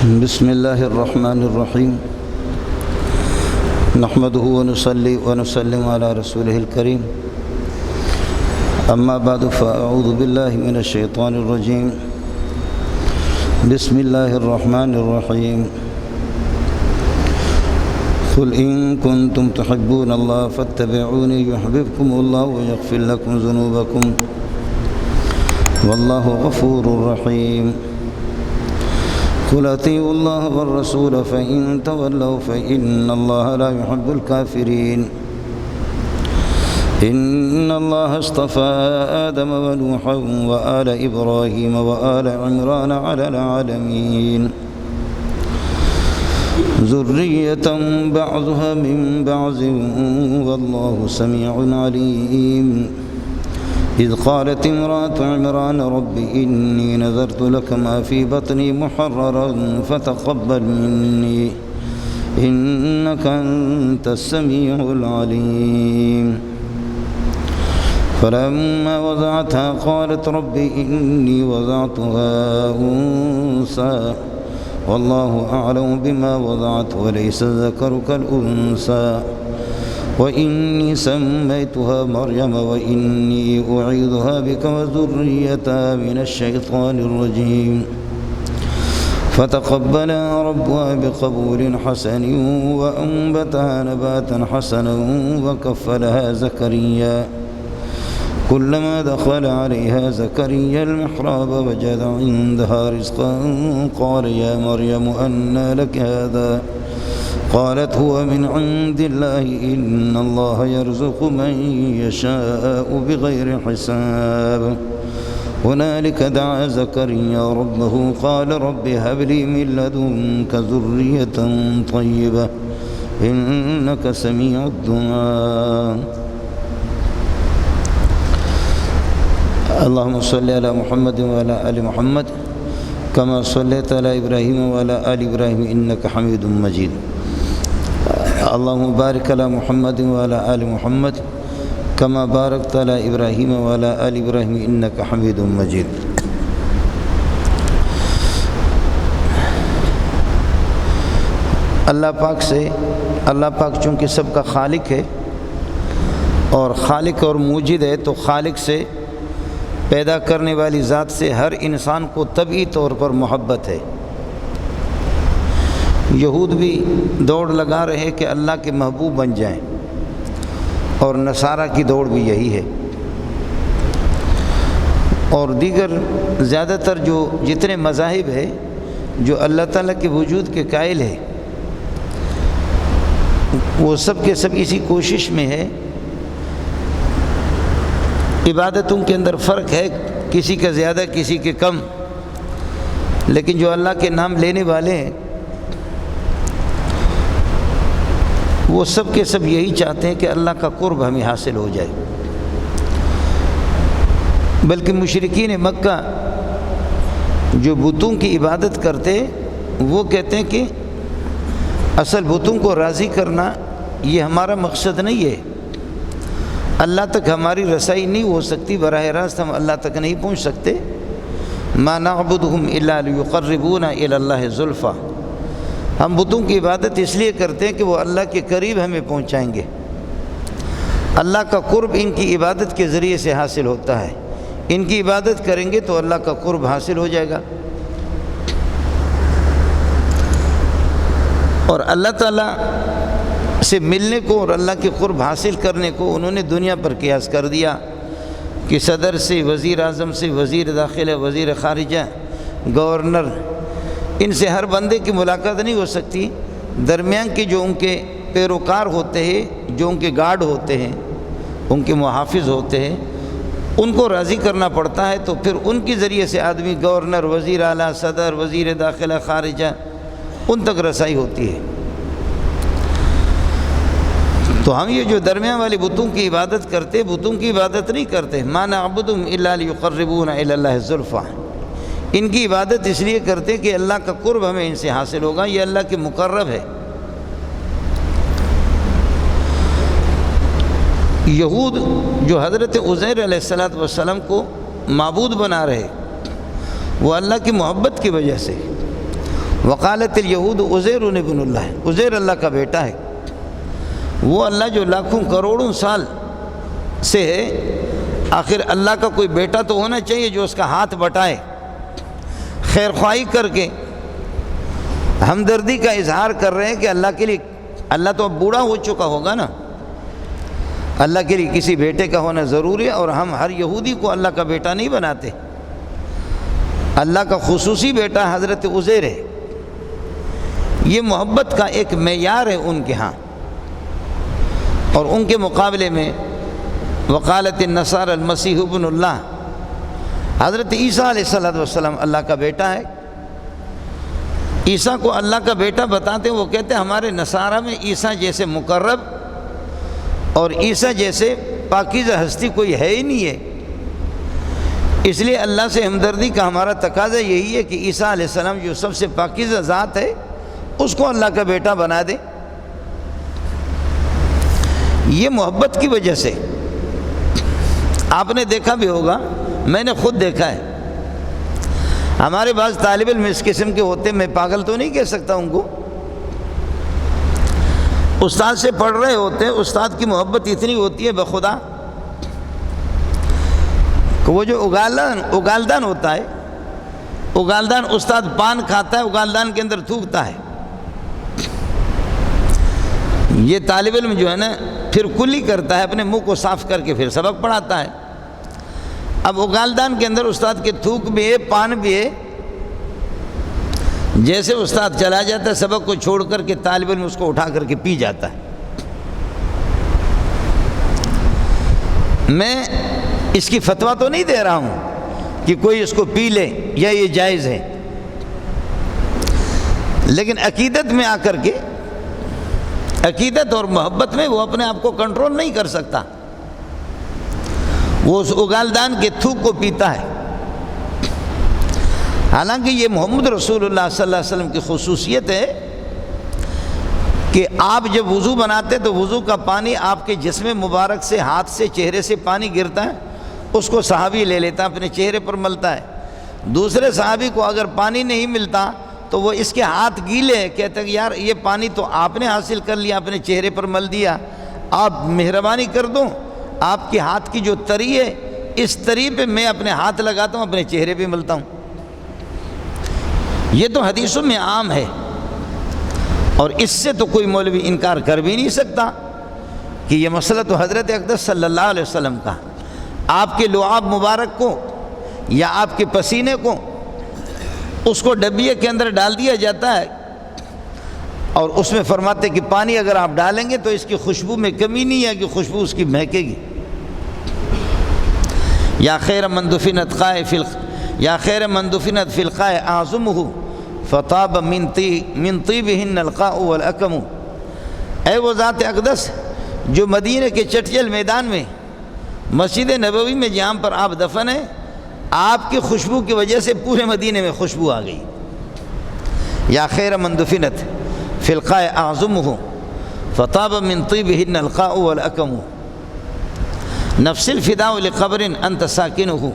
بسم الله الرحمن الرحيم نحمده ونصلي ونسلم على رسوله الكريم أما بعد فأعوذ بالله من الشيطان الرجيم بسم الله الرحمن الرحيم قل إن كنتم تحبون الله فاتبعوني يحببكم الله ويغفر لكم ذنوبكم والله غفور رحيم قل أطيعوا الله والرسول فإن تولوا فإن الله لا يحب الكافرين إن الله اصطفى آدم ونوحا وآل إبراهيم وآل عمران على العالمين ذرية بعضها من بعض والله سميع عليم إذ قالت امرأة عمران رب إني نذرت لك ما في بطني محررا فتقبل مني إنك أنت السميع العليم فلما وضعتها قالت رب إني وضعتها أنثى والله أعلم بما وضعت وليس الذكر كالأنثى وإني سميتها مريم وإني أعيذها بك وذريتها من الشيطان الرجيم فتقبلها ربها بقبول حسن وأنبتها نباتا حسنا وكفلها زكريا كلما دخل عليها زكريا المحراب وجد عندها رزقا قال يا مريم أنى لك هذا قالت هو من عند الله إن الله يرزق من يشاء بغير حساب هنالك دعا زكريا ربه قال رب هب لي من لدنك ذرية طيبة إنك سميع الدعاء اللهم صل على محمد وعلى آل محمد كما صليت على إبراهيم وعلى آل إبراهيم إنك حميد مجيد اللهم بارك على محمد وعلى آل محمد كما باركت على إبراهيم وعلى آل إبراهيم إنك حميد مجيد اللہ پاک چونکہ سب کا خالق ہے اور خالق اور موجد ہے تو خالق سے پیدا کرنے والی ذات سے ہر انسان کو طبعی طور پر محبت ہے۔ یہود بھی دوڑ لگا رہے کہ اللہ کے محبوب بن جائیں اور نصارہ کی دوڑ بھی یہی ہے، اور دیگر زیادہ تر جتنے مذاہب ہیں جو اللہ تعالیٰ کے وجود کے قائل ہے وہ سب کے سب اسی کوشش میں ہے۔ عبادتوں کے اندر فرق ہے، کسی کا زیادہ کسی کے کم، لیکن جو اللہ کے نام لینے والے ہیں وہ سب کے سب یہی چاہتے ہیں کہ اللہ کا قرب ہمیں حاصل ہو جائے۔ بلکہ مشرکین مکہ جو بتوں کی عبادت کرتے وہ کہتے ہیں کہ اصل بتوں کو راضی کرنا یہ ہمارا مقصد نہیں ہے، اللہ تک ہماری رسائی نہیں ہو سکتی، براہ راست ہم اللہ تک نہیں پہنچ سکتے۔ ما نعبدہم الا لیقربونا الی اللہ زلفیٰ، ہم بتوں کی عبادت اس لیے کرتے ہیں کہ وہ اللہ کے قریب ہمیں پہنچائیں گے، اللہ کا قرب ان کی عبادت کے ذریعے سے حاصل ہوتا ہے، ان کی عبادت کریں گے تو اللہ کا قرب حاصل ہو جائے گا۔ اور اللہ تعالیٰ سے ملنے کو اور اللہ کے قرب حاصل کرنے کو انہوں نے دنیا پر قیاس کر دیا کہ صدر سے، وزیر اعظم سے، وزیر داخلہ، وزیر خارجہ، گورنر، ان سے ہر بندے کی ملاقات نہیں ہو سکتی، درمیان کے جو ان کے پیروکار ہوتے ہیں، جو ان کے گارڈ ہوتے ہیں، ان کے محافظ ہوتے ہیں، ان کو راضی کرنا پڑتا ہے، تو پھر ان کے ذریعے سے آدمی گورنر، وزیر اعلیٰ، صدر، وزیر داخلہ، خارجہ، ان تک رسائی ہوتی ہے۔ تو ہم یہ جو درمیان والی بتوں کی عبادت کرتے، بتوں کی عبادت نہیں کرتے، ما نعبدہم الا لیقربونا الی اللہ زلفیٰ، ان کی عبادت اس لیے کرتے کہ اللہ کا قرب ہمیں ان سے حاصل ہوگا، یہ اللہ کے مقرب ہے۔ یہود جو حضرت عزیر علیہ السلام کو معبود بنا رہے، وہ اللہ کی محبت کی وجہ سے وقالت الیہود عزیر ابن اللہ، عزیر اللہ کا بیٹا ہے۔ وہ اللہ جو لاکھوں کروڑوں سال سے ہے، آخر اللہ کا کوئی بیٹا تو ہونا چاہیے جو اس کا ہاتھ بٹائے، خیر خواہی کر کے ہمدردی کا اظہار کر رہے ہیں کہ اللہ کے لیے، اللہ تو اب بوڑھا ہو چکا ہوگا نا، اللہ کے لیے کسی بیٹے کا ہونا ضروری ہے، اور ہم ہر یہودی کو اللہ کا بیٹا نہیں بناتے۔ اللہ کا خصوصی بیٹا حضرت عزیر ہے۔ یہ محبت کا ایک معیار ہے ان کے ہاں، اور ان کے مقابلے میں وقالت النصارى المسیح ابن اللہ، حضرت عیسیٰ علیہ السلام اللہ کا بیٹا ہے۔ عیسیٰ کو اللہ کا بیٹا بتاتے ہیں، وہ کہتے ہیں ہمارے نصارہ میں عیسیٰ جیسے مقرب اور عیسیٰ جیسے پاکیزہ ہستی کوئی ہے ہی نہیں ہے، اس لیے اللہ سے ہمدردی کا ہمارا تقاضا یہی ہے کہ عیسیٰ علیہ السلام جو سب سے پاکیزہ ذات ہے اس کو اللہ کا بیٹا بنا دے۔ یہ محبت کی وجہ سے آپ نے دیکھا بھی ہوگا، میں نے خود دیکھا ہے، ہمارے بعض طالب علم اس قسم کے ہوتے، میں پاگل تو نہیں کہہ سکتا ان کو، استاد سے پڑھ رہے ہوتے ہیں، استاد کی محبت اتنی ہوتی ہے بخدا کہ وہ جو اگالدان ہوتا ہے، اگالدان استاد پان کھاتا ہے، اگالدان کے اندر تھوکتا ہے، یہ طالب علم جو ہے نا پھر کلی کرتا ہے، اپنے منہ کو صاف کر کے پھر سبق پڑھاتا ہے۔ اب اگالدان کے اندر استاد کے تھوک بھی ہے، پان بھی ہے، جیسے استاد چلا جاتا ہے سبق کو چھوڑ کر کے طالب علم اس کو اٹھا کر کے پی جاتا ہے۔ میں اس کی فتویٰ تو نہیں دے رہا ہوں کہ کوئی اس کو پی لے یا یہ جائز ہے، لیکن عقیدت میں آ کر کے، عقیدت اور محبت میں وہ اپنے آپ کو کنٹرول نہیں کر سکتا، وہ اس اگالدان کے تھوک کو پیتا ہے۔ حالانکہ یہ محمد رسول اللہ صلی اللہ علیہ وسلم کی خصوصیت ہے کہ آپ جب وضو بناتے تو وضو کا پانی آپ کے جسم مبارک سے، ہاتھ سے، چہرے سے پانی گرتا ہے، اس کو صحابی لے لیتا، اپنے چہرے پر ملتا ہے۔ دوسرے صحابی کو اگر پانی نہیں ملتا تو وہ اس کے ہاتھ گیلے ہیں، کہتے ہیں کہ یار یہ پانی تو آپ نے حاصل کر لیا، اپنے چہرے پر مل دیا، آپ مہربانی کر دو، آپ کے ہاتھ کی جو تری ہے اس تری پہ میں اپنے ہاتھ لگاتا ہوں، اپنے چہرے پہ ملتا ہوں۔ یہ تو حدیثوں میں عام ہے، اور اس سے تو کوئی مولوی انکار کر بھی نہیں سکتا کہ یہ مسئلہ تو حضرت اقدس صلی اللہ علیہ وسلم کا، آپ کے لعاب مبارک کو یا آپ کے پسینے کو اس کو ڈبیے کے اندر ڈال دیا جاتا ہے، اور اس میں فرماتے کہ پانی اگر آپ ڈالیں گے تو اس کی خوشبو میں کمی نہیں ہے کہ خوشبو اس کی مہکے گی۔ یا خیر من دفنت فی القاء اعظمہ فطاب من طیبہن القاء والاکم، اے وہ ذات اقدس جو مدینہ کے چٹیل میدان میں، مسجد نبوی میں جہاں پر آپ دفن ہیں، آپ کی خوشبو کی وجہ سے پورے مدینے میں خوشبو آ گئی۔ یا خیر من دفنت فی القاء اعظمہ فطاب من طیبہن القاء والاکم، نفس الفداء لقبر انت ساکنہ،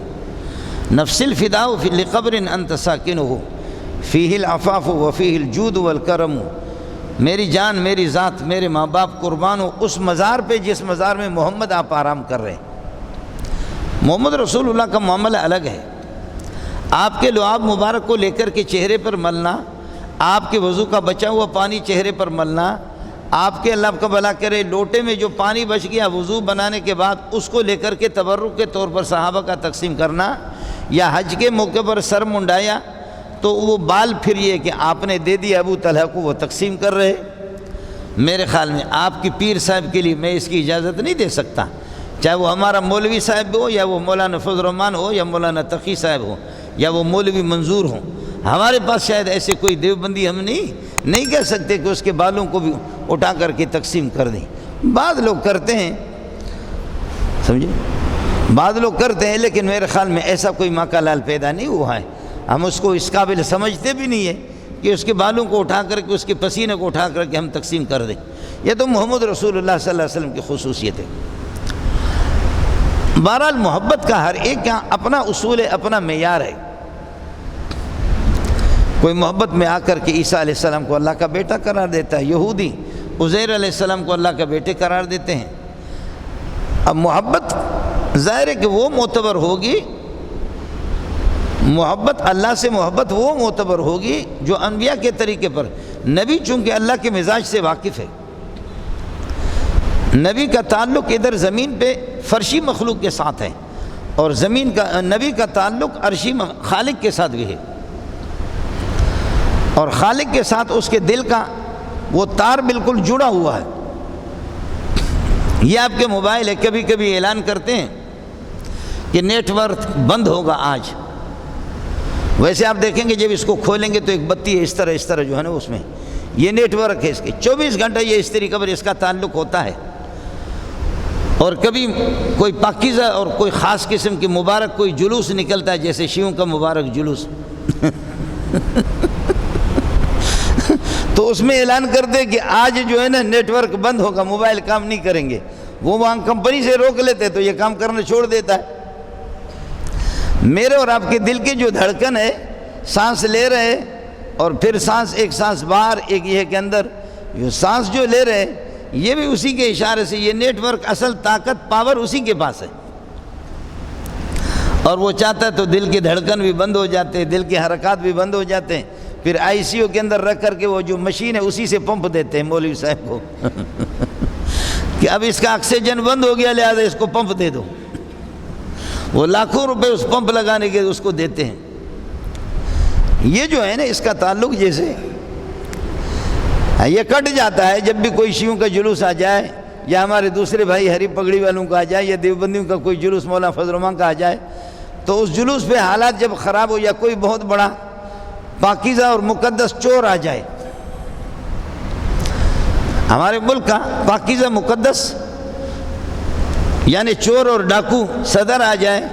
نفس الفداء لقبر انت ساکنہ، فیہ العفاف وفیہ الجود والکرم، میری جان، میری ذات، میرے ماں باپ قربان ہو اس مزار پہ جس مزار میں محمد آپ آرام کر رہے ہیں۔ محمد رسول اللہ کا معاملہ الگ ہے، آپ کے لعاب مبارک کو لے کر کے چہرے پر ملنا، آپ کے وضو کا بچا ہوا پانی چہرے پر ملنا، آپ کے اللہ کا بھلا کرے لوٹے میں جو پانی بچ گیا وضو بنانے کے بعد اس کو لے کر کے تبرک کے طور پر صحابہ کا تقسیم کرنا، یا حج کے موقع پر سر منڈایا تو وہ بال پھر یہ کہ آپ نے دے دیا ابو طلحہ کو، وہ تقسیم کر رہے، میرے خیال میں آپ کی پیر صاحب کے لیے میں اس کی اجازت نہیں دے سکتا، چاہے وہ ہمارا مولوی صاحب ہو یا وہ مولانا فضل الرحمان ہو یا مولانا تقی صاحب ہو یا وہ مولوی منظور ہوں، ہمارے پاس شاید ایسے کوئی دیوبندی ہم نہیں کہہ سکتے کہ اس کے بالوں کو بھی اٹھا کر کے تقسیم کر دیں۔ بعض لوگ کرتے ہیں، سمجھے، بعض لوگ کرتے ہیں، لیکن میرے خیال میں ایسا کوئی ماکا لال پیدا نہیں ہوا ہے، ہم اس کو اس قابل سمجھتے بھی نہیں ہے کہ اس کے بالوں کو اٹھا کر کے، اس کے پسینے کو اٹھا کر کے ہم تقسیم کر دیں۔ یہ تو محمد رسول اللہ صلی اللہ علیہ وسلم کی خصوصیت ہے۔ بہرحال محبت کا ہر ایک کا اپنا اصول ہے، اپنا معیار ہے۔ کوئی محبت میں آ کر کے عیسیٰ علیہ السلام کو اللہ کا بیٹا قرار دیتا ہے، یہودی عزیر علیہ السلام کو اللہ کا بیٹے قرار دیتے ہیں۔ اب محبت ظاہر ہے کہ وہ معتبر ہوگی، محبت اللہ سے محبت وہ معتبر ہوگی جو انبیاء کے طریقے پر، نبی چونکہ اللہ کے مزاج سے واقف ہے، نبی کا تعلق ادھر زمین پہ فرشی مخلوق کے ساتھ ہے، اور نبی کا تعلق عرشی خالق کے ساتھ بھی ہے، اور خالق کے ساتھ اس کے دل کا وہ تار بالکل جڑا ہوا ہے۔ یہ آپ کے موبائل ہے، کبھی کبھی اعلان کرتے ہیں کہ نیٹ ورک بند ہوگا آج، ویسے آپ دیکھیں گے جب اس کو کھولیں گے تو ایک بتی ہے اس طرح جو ہے نا، اس میں یہ نیٹ ورک ہے، اس کے 24 گھنٹہ یہ اس طریقے پر اس کا تعلق ہوتا ہے۔ اور کبھی کوئی پاکیزہ اور کوئی خاص قسم کی مبارک کوئی جلوس نکلتا ہے، جیسے شیعوں کا مبارک جلوس تو اس میں اعلان کرتے کہ آج جو ہے نا نیٹ ورک بند ہوگا، موبائل کام نہیں کریں گے، وہ وہاں کمپنی سے روک لیتے تو یہ کام کرنا چھوڑ دیتا ہے۔ میرے اور آپ کے دل کی جو دھڑکن ہے، سانس لے رہے اور پھر سانس ایک سانس باہر ایک یہ کے اندر، یہ سانس جو لے رہے یہ بھی اسی کے اشارے سے، یہ نیٹ ورک اصل طاقت پاور اسی کے پاس ہے، اور وہ چاہتا ہے تو دل کی دھڑکن بھی بند ہو جاتے ہیں، دل کے حرکات بھی بند ہو جاتے ہیں، پھر آئی سی یو کے اندر رکھ کر کے وہ جو مشین ہے اسی سے پمپ دیتے ہیں مولوی صاحب کو کہ اب اس کا آکسیجن بند ہو گیا لہذا اس کو پمپ دے دو، وہ لاکھوں روپے اس پمپ لگانے کے اس کو دیتے ہیں۔ یہ جو ہے نا اس کا تعلق جیسے یہ کٹ جاتا ہے جب بھی کوئی شیعوں کا جلوس آ جائے، یا ہمارے دوسرے بھائی ہری پگڑی والوں کا آ جائے، یا دیوبندیوں کا کوئی جلوس مولانا فضل الرحمان کا آ جائے، تو اس جلوس پہ حالات جب خراب ہو یا کوئی بہت بڑا پاکیزہ اور مقدس چور آ جائے، ہمارے ملک کا پاکیزہ مقدس یعنی چور اور ڈاکو صدر آ جائے،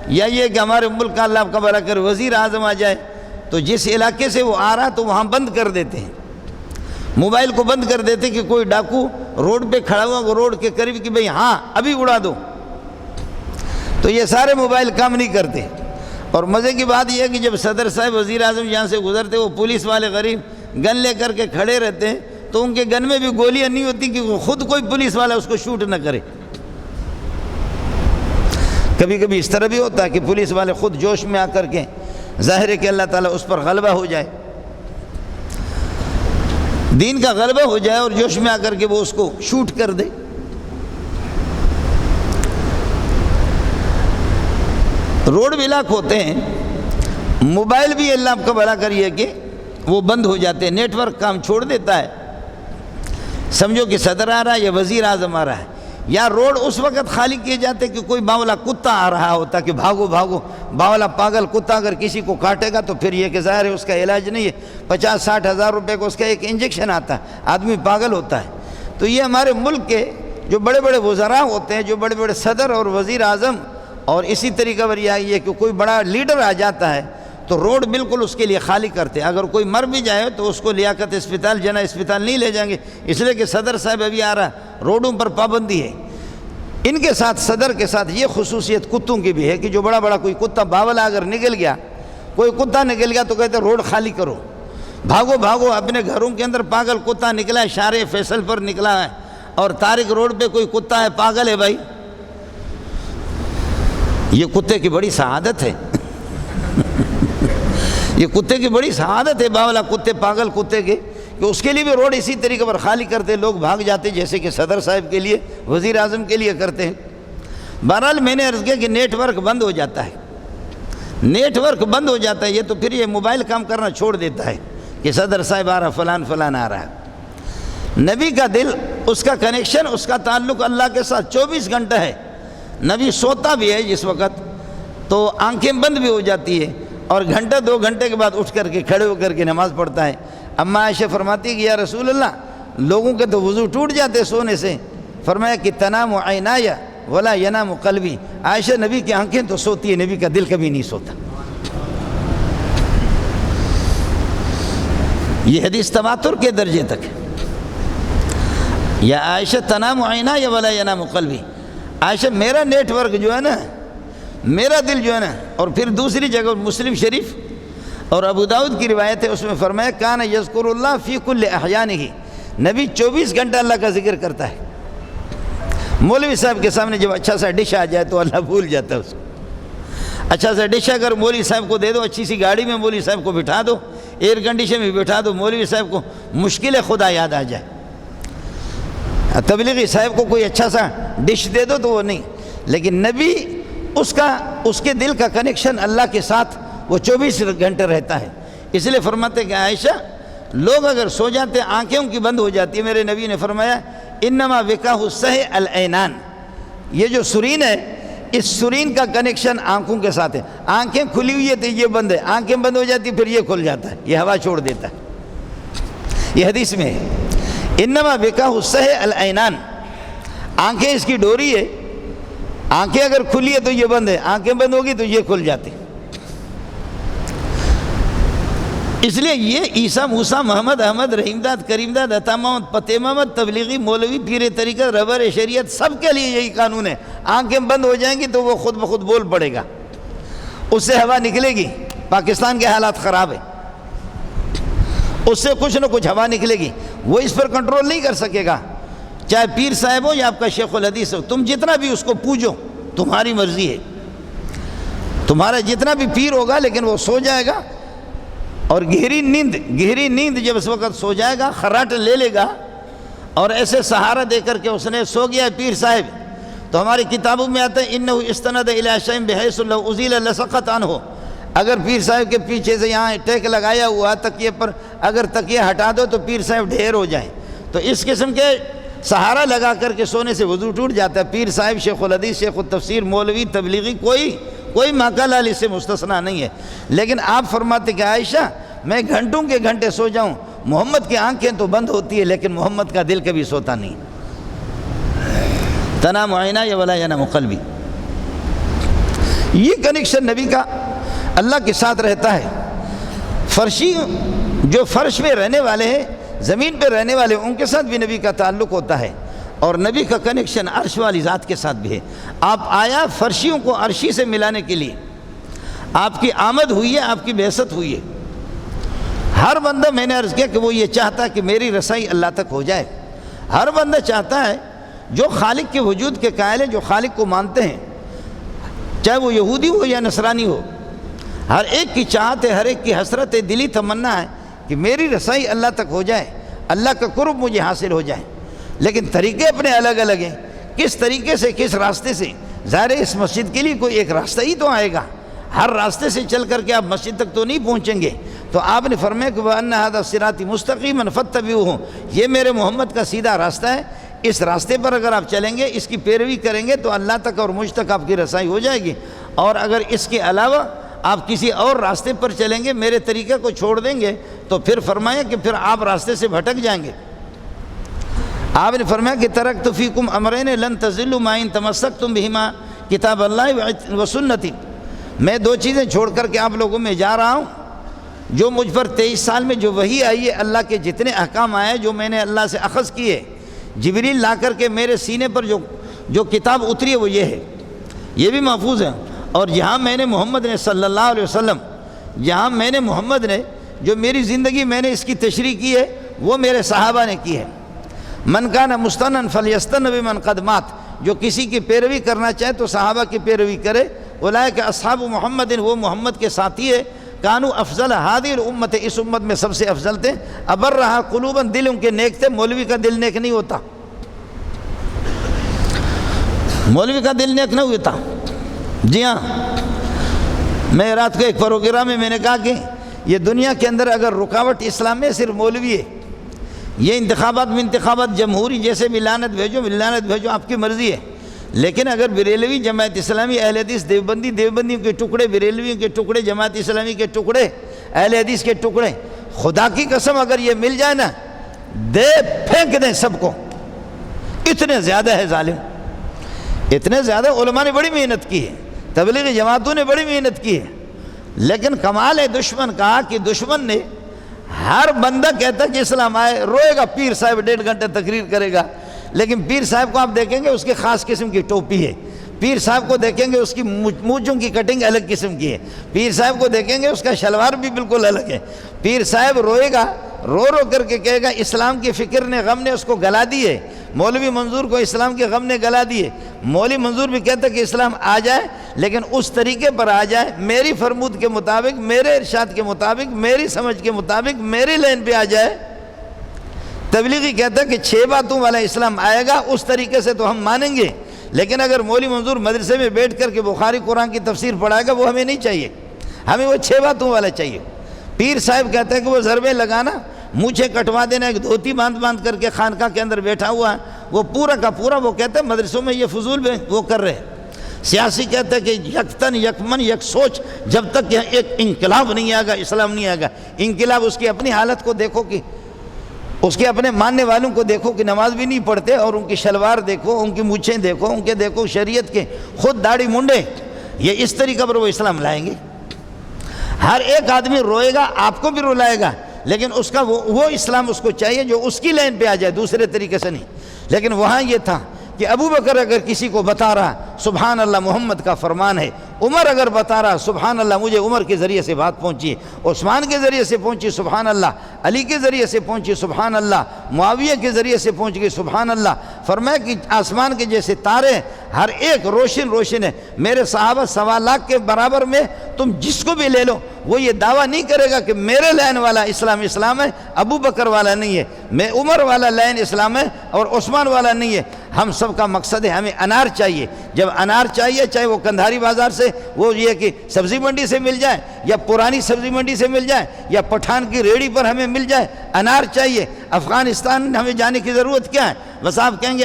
یا یہ کہ ہمارے ملک کا اللہ کا بھلا کر وزیر اعظم آ جائے، تو جس علاقے سے وہ آ رہا تو وہاں بند کر دیتے ہیں، موبائل کو بند کر دیتے کہ کوئی ڈاکو روڈ پہ کھڑا ہوا وہ روڈ کے قریب کہ بھئی ہاں ابھی اڑا دو، تو یہ سارے موبائل کام نہیں کرتے۔ اور مزے کی بات یہ ہے کہ جب صدر صاحب وزیر اعظم یہاں سے گزرتے وہ پولیس والے غریب گن لے کر کے کھڑے رہتے ہیں، تو ان کے گن میں بھی گولیاں نہیں ہوتی کہ خود کوئی پولیس والا اس کو شوٹ نہ کرے۔ کبھی کبھی اس طرح بھی ہوتا ہے کہ پولیس والے خود جوش میں آ کر کے، ظاہر ہے کہ اللہ تعالیٰ اس پر غلبہ ہو جائے، دین کا غلبہ ہو جائے اور جوش میں آ کر کے وہ اس کو شوٹ کر دے۔ روڈ بلاک ہوتے ہیں، موبائل بھی اللہ آپ کا بھلا کریے کہ وہ بند ہو جاتے ہیں، نیٹ ورک کام چھوڑ دیتا ہے، سمجھو کہ صدر آ رہا ہے یا وزیر اعظم آ رہا ہے، یا روڈ اس وقت خالی کیے جاتے کہ کوئی باولا کتا آ رہا ہوتا کہ بھاگو بھاگو، باولا پاگل کتا اگر کسی کو کاٹے گا تو پھر یہ کہ ظاہر ہے اس کا علاج نہیں ہے، 50-60 ہزار روپے کو اس کا ایک انجیکشن آتا ہے، آدمی پاگل ہوتا ہے۔ تو یہ ہمارے ملک کے جو بڑے بڑے وزراء ہوتے ہیں، جو بڑے بڑے صدر اور وزیر اعظم، اور اسی طریقہ پر یہ کہ کوئی بڑا لیڈر آ جاتا ہے تو روڈ بالکل اس کے لیے خالی کرتے ہیں، اگر کوئی مر بھی جائے تو اس کو لیاقت اسپتال جنا اسپتال نہیں لے جائیں گے، اس لیے کہ صدر صاحب ابھی آ رہا ہے، روڈوں پر پابندی ہے۔ ان کے ساتھ صدر کے ساتھ یہ خصوصیت کتوں کی بھی ہے کہ جو بڑا بڑا کوئی کتا باولا اگر نکل گیا، کوئی کتا نکل گیا تو کہتے ہیں روڈ خالی کرو، بھاگو بھاگو، اپنے گھروں کے اندر پاگل کتا نکلا ہے، شارع فیصل پر نکلا ہے اور طارق روڈ پہ کوئی کتا ہے پاگل ہے بھائی، یہ کتے کی بڑی سعادت ہے یہ کتے کی بڑی سعادت ہے، باولا کتے پاگل کتے کے، کہ اس کے لیے بھی روڈ اسی طریقے پر خالی کرتے، لوگ بھاگ جاتے جیسے کہ صدر صاحب کے لیے وزیر اعظم کے لیے کرتے ہیں۔ بہرحال میں نے عرض کیا کہ نیٹ ورک بند ہو جاتا ہے، نیٹ ورک بند ہو جاتا ہے، یہ تو پھر یہ موبائل کام کرنا چھوڑ دیتا ہے کہ صدر صاحب آ رہا، فلان فلان آ رہا ہے۔ نبی کا دل، اس کا کنیکشن، اس کا تعلق اللہ کے ساتھ 24 گھنٹہ ہے۔ نبی سوتا بھی ہے جس وقت تو آنکھیں بند بھی ہو جاتی ہے، اور گھنٹہ 2 گھنٹے کے بعد اٹھ کر کے کھڑے ہو کر کے نماز پڑھتا ہے۔ اما عائشہ فرماتی کہ یا رسول اللہ، لوگوں کے تو وضو ٹوٹ جاتے سونے سے، فرمایا کہ تنام عینای ولا ینام قلبی، عائشہ نبی کی آنکھیں تو سوتی ہے، نبی کا دل کبھی نہیں سوتا۔ یہ حدیث تواتر کے درجے تک ہے۔ یا عائشہ تنام عینای ولا ینام قلبی، عائشہ میرا نیٹ ورک جو ہے نا، میرا دل جو ہے نا، اور پھر دوسری جگہ مسلم شریف اور ابو داؤد کی روایت ہے، اس میں فرمایا کان یذکر اللہ فی کل احیانہ، نبی 24 گھنٹہ اللہ کا ذکر کرتا ہے۔ مولوی صاحب کے سامنے جب اچھا سا ڈش آ جائے تو اللہ بھول جاتا ہے اس کو۔ اچھا سا ڈش اگر مولوی صاحب کو دے دو، اچھی سی گاڑی میں مولوی صاحب کو بٹھا دو، ایئر کنڈیشن میں بٹھا دو، مولوی صاحب کو مشکل خدا یاد آ جائے۔ تبلیغی صاحب کو کوئی اچھا سا ڈش دے دو تو وہ نہیں، لیکن نبی اس کے دل کا کنیکشن اللہ کے ساتھ وہ 24 گھنٹے رہتا ہے۔ اس لیے فرماتے کہ عائشہ لوگ اگر سو جاتے آنکھیں ان کی بند ہو جاتی ہے، میرے نبی نے فرمایا انما وقاہ السہ العینان، یہ جو سرین ہے اس سرین کا کنیکشن آنکھوں کے ساتھ ہے۔ آنکھیں کھلی ہوئی ہے تو یہ بند ہے، آنکھیں بند ہو جاتی پھر یہ کھل جاتا ہے، یہ ہوا چھوڑ دیتا ہے۔ یہ حدیث میں ہے انما وقاہ السہ العینان، آنکھیں اس کی ڈوری ہے، آنکھیں اگر کھلی ہے تو یہ بند ہے، آنکھیں بند ہوگی تو یہ کھل جاتی۔ اس لیے یہ عیسیٰ موسیٰ محمد احمد رحیم داد کریم داد عطا محمد فتح محمد تبلیغی مولوی پیر طریقت رہبر شریعت سب کے لیے یہی قانون ہے، آنکھیں بند ہو جائیں گی تو وہ خود بخود بول پڑے گا، اس سے ہوا نکلے گی۔ پاکستان کے حالات خراب ہیں، اس سے کچھ نہ کچھ ہوا نکلے گی، وہ اس پر کنٹرول نہیں کر سکے گا، چاہے پیر صاحب ہو یا آپ کا شیخ الحدیث ہو، تم جتنا بھی اس کو پوجو تمہاری مرضی ہے، تمہارا جتنا بھی پیر ہوگا لیکن وہ سو جائے گا، اور گہری نیند جب اس وقت سو جائے گا، خراٹ لے لے گا اور ایسے سہارا دے کر کے اس نے سو گیا ہے پیر صاحب، تو ہماری کتابوں میں آتا ہے انہ استند الی شیء بحیث لو ازیل لسقط عنہ، اگر پیر صاحب کے پیچھے سے یہاں ٹیک لگایا ہوا تکیے پر اگر تکیہ ہٹا دو تو پیر صاحب ڈھیر ہو جائیں، تو اس قسم کے سہارا لگا کر کے سونے سے وضو ٹوٹ جاتا ہے۔ پیر صاحب، شیخ الحدیث، شیخ التفسیر، مولوی، تبلیغی، کوئی ماکا سے مستثنیٰ نہیں ہے، لیکن آپ فرماتے کہ عائشہ میں گھنٹوں کے گھنٹے سو جاؤں، محمد کی آنکھیں تو بند ہوتی ہے لیکن محمد کا دل کبھی سوتا نہیں۔ تنام عینایا ولا ینام قلبی، یہ کنیکشن نبی کا اللہ کے ساتھ رہتا ہے۔ فرشی جو فرش میں رہنے والے ہیں، زمین پہ رہنے والے، ان کے ساتھ بھی نبی کا تعلق ہوتا ہے، اور نبی کا کنیکشن عرش والی ذات کے ساتھ بھی ہے۔ آپ آیا فرشیوں کو عرشی سے ملانے کے لیے، آپ کی آمد ہوئی ہے، آپ کی بعثت ہوئی ہے۔ ہر بندہ، میں نے عرض کیا کہ وہ یہ چاہتا ہے کہ میری رسائی اللہ تک ہو جائے، ہر بندہ چاہتا ہے جو خالق کے وجود کے قائل ہیں، جو خالق کو مانتے ہیں، چاہے وہ یہودی ہو یا نصرانی ہو، ہر ایک کی چاہت ہے، ہر ایک کی حسرت ہے، دلی تمنا ہے کہ میری رسائی اللہ تک ہو جائے، اللہ کا قرب مجھے حاصل ہو جائے، لیکن طریقے اپنے الگ الگ ہیں، کس طریقے سے، کس راستے سے۔ ظاہر اس مسجد کے لیے کوئی ایک راستہ ہی تو آئے گا، ہر راستے سے چل کر کے آپ مسجد تک تو نہیں پہنچیں گے، تو آپ نے فرمایا کہ وَأَنَّ هَذَا صِرَاطِ مُسْتَقِيمًا فَاتَّبِعُوهُ، یہ میرے محمد کا سیدھا راستہ ہے، اس راستے پر اگر آپ چلیں گے، اس کی پیروی کریں گے تو اللہ تک اور مجھ تک آپ کی رسائی ہو جائے گی، اور اگر اس کے علاوہ آپ کسی اور راستے پر چلیں گے، میرے طریقے کو چھوڑ دیں گے، تو پھر فرمایا کہ پھر آپ راستے سے بھٹک جائیں گے۔ آپ نے فرمایا کہ ترکت فیکم امرین لن تضلوا ما ان تمسکتم بہما کتاب اللہ و سنتی، میں دو چیزیں چھوڑ کر کے آپ لوگوں میں جا رہا ہوں، جو مجھ پر 23 سال میں جو وحی آئی ہے، اللہ کے جتنے احکام آئے جو میں نے اللہ سے اخذ کیے، جبریل لا کر کے میرے سینے پر جو کتاب اتری ہے وہ یہ ہے، یہ بھی محفوظ ہے، اور جہاں میں نے محمد نے صلی اللہ علیہ وسلم، جہاں میں نے محمد نے جو میری زندگی میں نے اس کی تشریح کی ہے وہ میرے صحابہ نے کی ہے۔ من کان مستنن فلیستن بمن قد مات، جو کسی کی پیروی کرنا چاہے تو صحابہ کی پیروی کرے۔ اولئک اصحاب محمد، وہ محمد کے ساتھی ہے۔ کانوا افضل ہذہ الامت، اس امت میں سب سے افضل تھے۔ ابرھا قلوبا، دل ان کے نیک تھے، مولوی کا دل نیک نہیں ہوتا، مولوی کا دل نیک نہیں ہوتا۔ جی ہاں، میں رات کو ایک پروگرام میں نے کہا کہ یہ دنیا کے اندر اگر رکاوٹ اسلام میں صرف مولوی ہے، یہ انتخابات میں انتخابات جمہوری جیسے بھی لعنت بھیجو آپ کی مرضی ہے، لیکن اگر بریلوی جماعت اسلامی اہل حدیث دیوبندیوں کے ٹکڑے، بریلویوں کے ٹکڑے، جماعت اسلامی کے ٹکڑے، اہل حدیث کے ٹکڑے، خدا کی قسم اگر یہ مل جائے نا، دے پھینک دیں سب کو، اتنے زیادہ ہے ظالم، اتنے زیادہ۔ علماء نے بڑی محنت کی ہے، تبلیغی جماعتوں نے بڑی محنت کی ہے، لیکن کمال ہے دشمن کا کہ دشمن نے، ہر بندہ کہتا کہ اسلام آئے، روئے گا، پیر صاحب 1.5 گھنٹے تقریر کرے گا، لیکن پیر صاحب کو آپ دیکھیں گے اس کے خاص قسم کی ٹوپی ہے، پیر صاحب کو دیکھیں گے اس کی مونچھوں کی کٹنگ الگ قسم کی ہے، پیر صاحب کو دیکھیں گے اس کا شلوار بھی بالکل الگ ہے، پیر صاحب روئے گا، رو رو کر کے کہے گا اسلام کی فکر نے غم نے اس کو گلا دی ہے۔ مولوی منظور کو اسلام کے غم نے گلا دی ہے۔ مولوی منظور بھی کہتا ہے کہ اسلام آ جائے لیکن اس طریقے پر آ جائے، میری فرمود کے مطابق، میرے ارشاد کے مطابق، میری سمجھ کے مطابق، میری لائن پہ آ جائے۔ تبلیغی کہتا ہے کہ 6 باتوں والا اسلام آئے گا، اس طریقے سے تو ہم مانیں گے، لیکن اگر مولوی منظور مدرسے میں بیٹھ کر کے بخاری قرآن کی تفسیر پڑھائے گا وہ ہمیں نہیں چاہیے، ہمیں وہ 6 باتوں والا چاہیے۔ پیر صاحب کہتے ہیں کہ وہ ضربے لگانا، مونچھیں کٹوا دینا، ایک دھوتی باندھ کر کے خانقاہ کے اندر بیٹھا ہوا ہے، وہ پورا کا پورا وہ کہتے ہیں مدرسوں میں یہ فضول وہ کر رہے ہیں۔ سیاسی کہتے ہیں کہ یکتن یکمن یک سوچ، جب تک ایک انقلاب نہیں آئے گا اسلام نہیں آئے گا۔ انقلاب اس کی اپنی حالت کو دیکھو، کہ اس کے اپنے ماننے والوں کو دیکھو کہ نماز بھی نہیں پڑھتے، اور ان کی شلوار دیکھو، ان کی مونچھیں دیکھو، ان کے دیکھو شریعت کے خود داڑھی منڈے، یہ اس طریقے پر وہ اسلام لائیں گے۔ ہر ایک آدمی روئے گا، آپ کو بھی رلائے گا، لیکن اس کا وہ اسلام اس کو چاہیے جو اس کی لائن پہ آ جائے، دوسرے طریقے سے نہیں۔ لیکن وہاں یہ تھا کہ ابو بکر اگر کسی کو بتا رہا سبحان اللہ محمد کا فرمان ہے، عمر اگر بتا رہا سبحان اللہ مجھے عمر کے ذریعے سے بات پہنچی، عثمان کے ذریعے سے پہنچی سبحان اللہ، علی کے ذریعے سے پہنچی سبحان اللہ، معاویہ کے ذریعے سے پہنچ گئی سبحان اللہ۔ فرمایا کہ آسمان کے جیسے تارے ہر ایک روشن ہے، میرے صحابہ 1.25 لاکھ کے برابر میں تم جس کو بھی لے لو وہ یہ دعویٰ نہیں کرے گا کہ میرے لائن والا اسلام ہے، ابو بکر والا نہیں ہے، میں عمر والا لائن اسلام ہے اور عثمان والا نہیں ہے۔ ہم سب کا مقصد ہے ہمیں انار چاہیے، جب انار چاہیے چاہے وہ کندھاری بازار سے وہ یہ کہ سبزی منڈی سے مل جائے، یا پرانی سبزی منڈی سے مل جائے، یا پٹھان کی ریڑھی پر ہمیں مل جائے، انار چاہیے۔ افغانستان ہمیں جانے کی ضرورت کیا ہے؟ بس آپ کہیں گے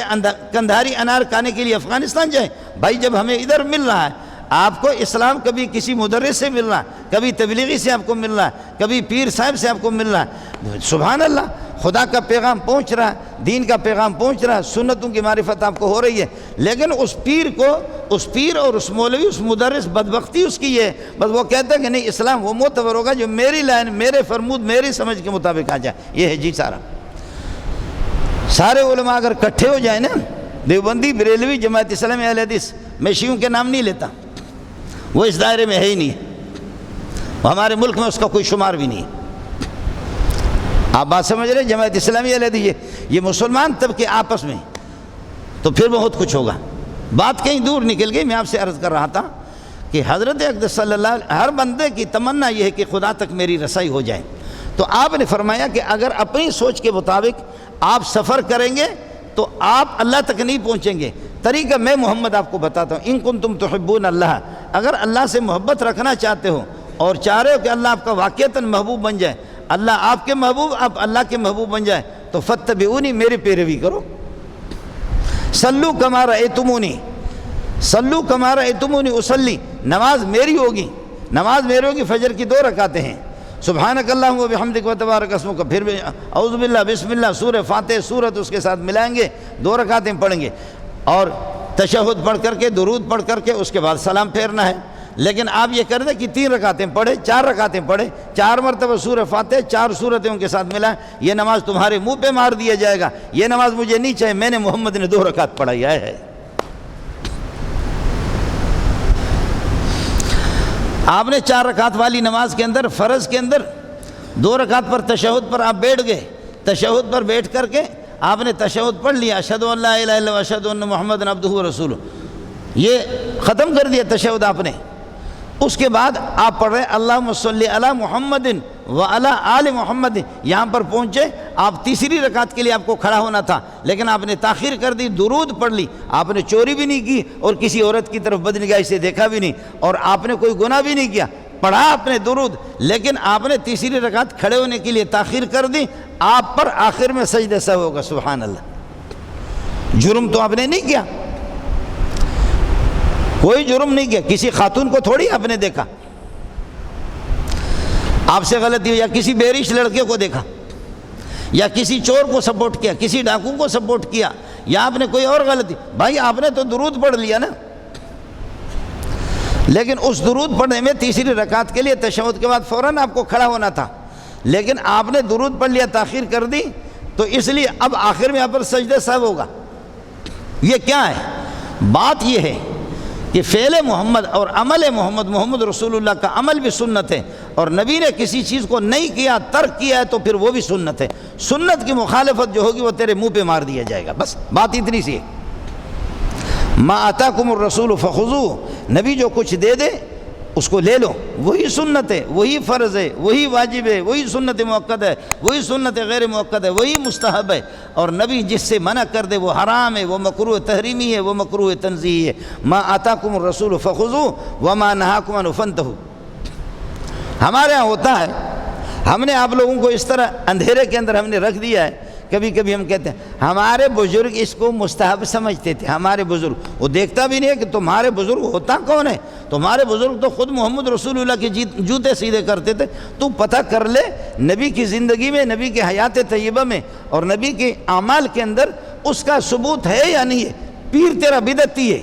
کندھاری انار کھانے کے لیے افغانستان جائیں؟ بھائی جب ہمیں ادھر مل رہا ہے، آپ کو اسلام کبھی کسی مدرس سے مل رہا ہے، کبھی تبلیغی سے آپ کو مل رہا ہے، کبھی پیر صاحب سے آپ کو مل رہا ہے، سبحان اللہ خدا کا پیغام پہنچ رہا ہے، دین کا پیغام پہنچ رہا ہے، سنتوں کی معرفت آپ کو ہو رہی ہے، لیکن اس پیر اور اس مولوی اس مدرس بدبختی اس کی ہے، بس وہ کہتا ہے کہ نہیں اسلام وہ معتبر ہوگا جو میری لائن، میرے فرمود، میری سمجھ کے مطابق آ جائے۔ یہ ہے جی سارے علماء اگر کٹھے ہو جائیں نا، دیوبندی، بریلوی، جماعت اسلامی، اہل حدیث، میں شیعوں کے نام نہیں لیتا، وہ اس دائرے میں ہے ہی نہیں، ہمارے ملک میں اس کا کوئی شمار بھی نہیں۔ آپ بات سمجھ رہے؟ جماعت اسلامی اہل حدیث یہ مسلمان طبقے آپس میں، تو پھر بہت کچھ ہوگا۔ بات کہیں دور نکل گئی، میں آپ سے عرض کر رہا تھا کہ حضرت اقدس صلی اللہ علیہ وسلم ہر بندے کی تمنا یہ ہے کہ خدا تک میری رسائی ہو جائے، تو آپ نے فرمایا کہ اگر اپنی سوچ کے مطابق آپ سفر کریں گے تو آپ اللہ تک نہیں پہنچیں گے۔ طریقہ میں محمد آپ کو بتاتا ہوں، ان کنتم تحبون اللہ، اگر اللہ سے محبت رکھنا چاہتے ہو اور چاہ رہے ہو کہ اللہ آپ کا واقعتاً محبوب بن جائے، اللہ آپ کے محبوب، آپ اللہ کے محبوب بن جائے، تو فتبعونی، میری پیروی کرو۔ صلو کما رأیتمونی، صلو کما رأیتمونی اصلی، نماز میری ہوگی، فجر کی 2 رکعتیں ہیں، سبحانک اللہم و بحمدک و تبارک اسمک، پھر بھی اعوذ باللہ، بسم اللہ، سورہ فاتح سورت اس کے ساتھ ملائیں گے، 2 رکعتیں پڑھیں گے، اور تشہد پڑھ کر کے، درود پڑھ کر کے اس کے بعد سلام پھیرنا ہے۔ لیکن آپ یہ کر دیں کہ 3 رکعتیں پڑھے، 4 رکعتیں پڑھے، 4 مرتبہ سورہ فاتح 4 سورتوں کے ساتھ ملائیں، یہ نماز تمہارے منہ پہ مار دیا جائے گا، یہ نماز مجھے نہیں چاہیے، میں نے محمد نے 2 رکعت پڑھائی ہے۔ آپ نے 4 رکعت والی نماز کے اندر، فرض کے اندر 2 رکعت پر تشہد پر آپ بیٹھ گئے، تشہد پر بیٹھ کر کے آپ نے تشہد پڑھ لیا، اشہد ان لا الہ الا اللہ واشہد ان محمد عبدہ ورسولہ، یہ ختم کر دیا تشہد آپ نے۔ اس کے بعد آپ پڑھ رہے اللہم صلی علی محمد وعلی آل محمد، یہاں پر پہنچے، آپ تیسری رکعت کے لیے آپ کو کھڑا ہونا تھا، لیکن آپ نے تاخیر کر دی، درود پڑھ لی، آپ نے چوری بھی نہیں کی اور کسی عورت کی طرف بدنگاہی سے دیکھا بھی نہیں، اور آپ نے کوئی گناہ بھی نہیں کیا، پڑھا آپ نے درود، لیکن آپ نے تیسری رکعت کھڑے ہونے کے لیے تاخیر کر دی، آپ پر آخر میں سجدہ سہو ہوگا، سبحان اللہ۔ جرم تو آپ نے نہیں کیا، کوئی جرم نہیں کیا، کسی خاتون کو تھوڑی آپ نے دیکھا، آپ سے غلطی ہو، یا کسی بےریش لڑکے کو دیکھا، یا کسی چور کو سپورٹ کیا، کسی ڈاکو کو سپورٹ کیا، یا آپ نے کوئی اور غلطی، بھائی آپ نے تو درود پڑھ لیا نا، لیکن اس درود پڑھنے میں تیسری رکعت کے لیے تشہد کے بعد فوراً آپ کو کھڑا ہونا تھا، لیکن آپ نے درود پڑھ لیا، تاخیر کر دی، تو اس لیے اب آخر میں آپ پر سجدہ سہو ہوگا۔ یہ کیا ہے؟ بات یہ ہے کہ فعل محمد اور عمل محمد رسول اللہ کا عمل بھی سنت ہے، اور نبی نے کسی چیز کو نہیں کیا، ترک کیا ہے تو پھر وہ بھی سنت ہے۔ سنت کی مخالفت جو ہوگی وہ تیرے منہ پہ مار دیا جائے گا، بس بات اتنی سی ہے۔ ما آتاکم الرسول فخذوہ، نبی جو کچھ دے دے اس کو لے لو، وہی سنت ہے، وہی فرض ہے، وہی واجب ہے، وہی سنت مؤکد ہے، وہی سنت غیر مؤکد ہے، وہی مستحب ہے۔ اور نبی جس سے منع کر دے وہ حرام ہے، وہ مکروہ تحریمی ہے، وہ مکروہ تنزیہی ہے۔ ما آتاکم الرسول فخذوہ وما نہاکم عنہ فانتہوا۔ ہمارے ہاں ہوتا ہے، ہم نے آپ لوگوں کو اس طرح اندھیرے کے اندر ہم نے رکھ دیا ہے، کبھی کبھی ہم کہتے ہیں ہمارے بزرگ اس کو مستحب سمجھتے تھے، ہمارے بزرگ، وہ دیکھتا بھی نہیں ہے کہ تمہارے بزرگ ہوتا کون ہے۔ تمہارے بزرگ تو خود محمد رسول اللہ کے جوتے سیدھے کرتے تھے۔ تو پتہ کر لے نبی کی زندگی میں، نبی کے حیات طیبہ میں اور نبی کے اعمال کے اندر اس کا ثبوت ہے یا نہیں ہے۔ پیر تیرا بدعتی ہے،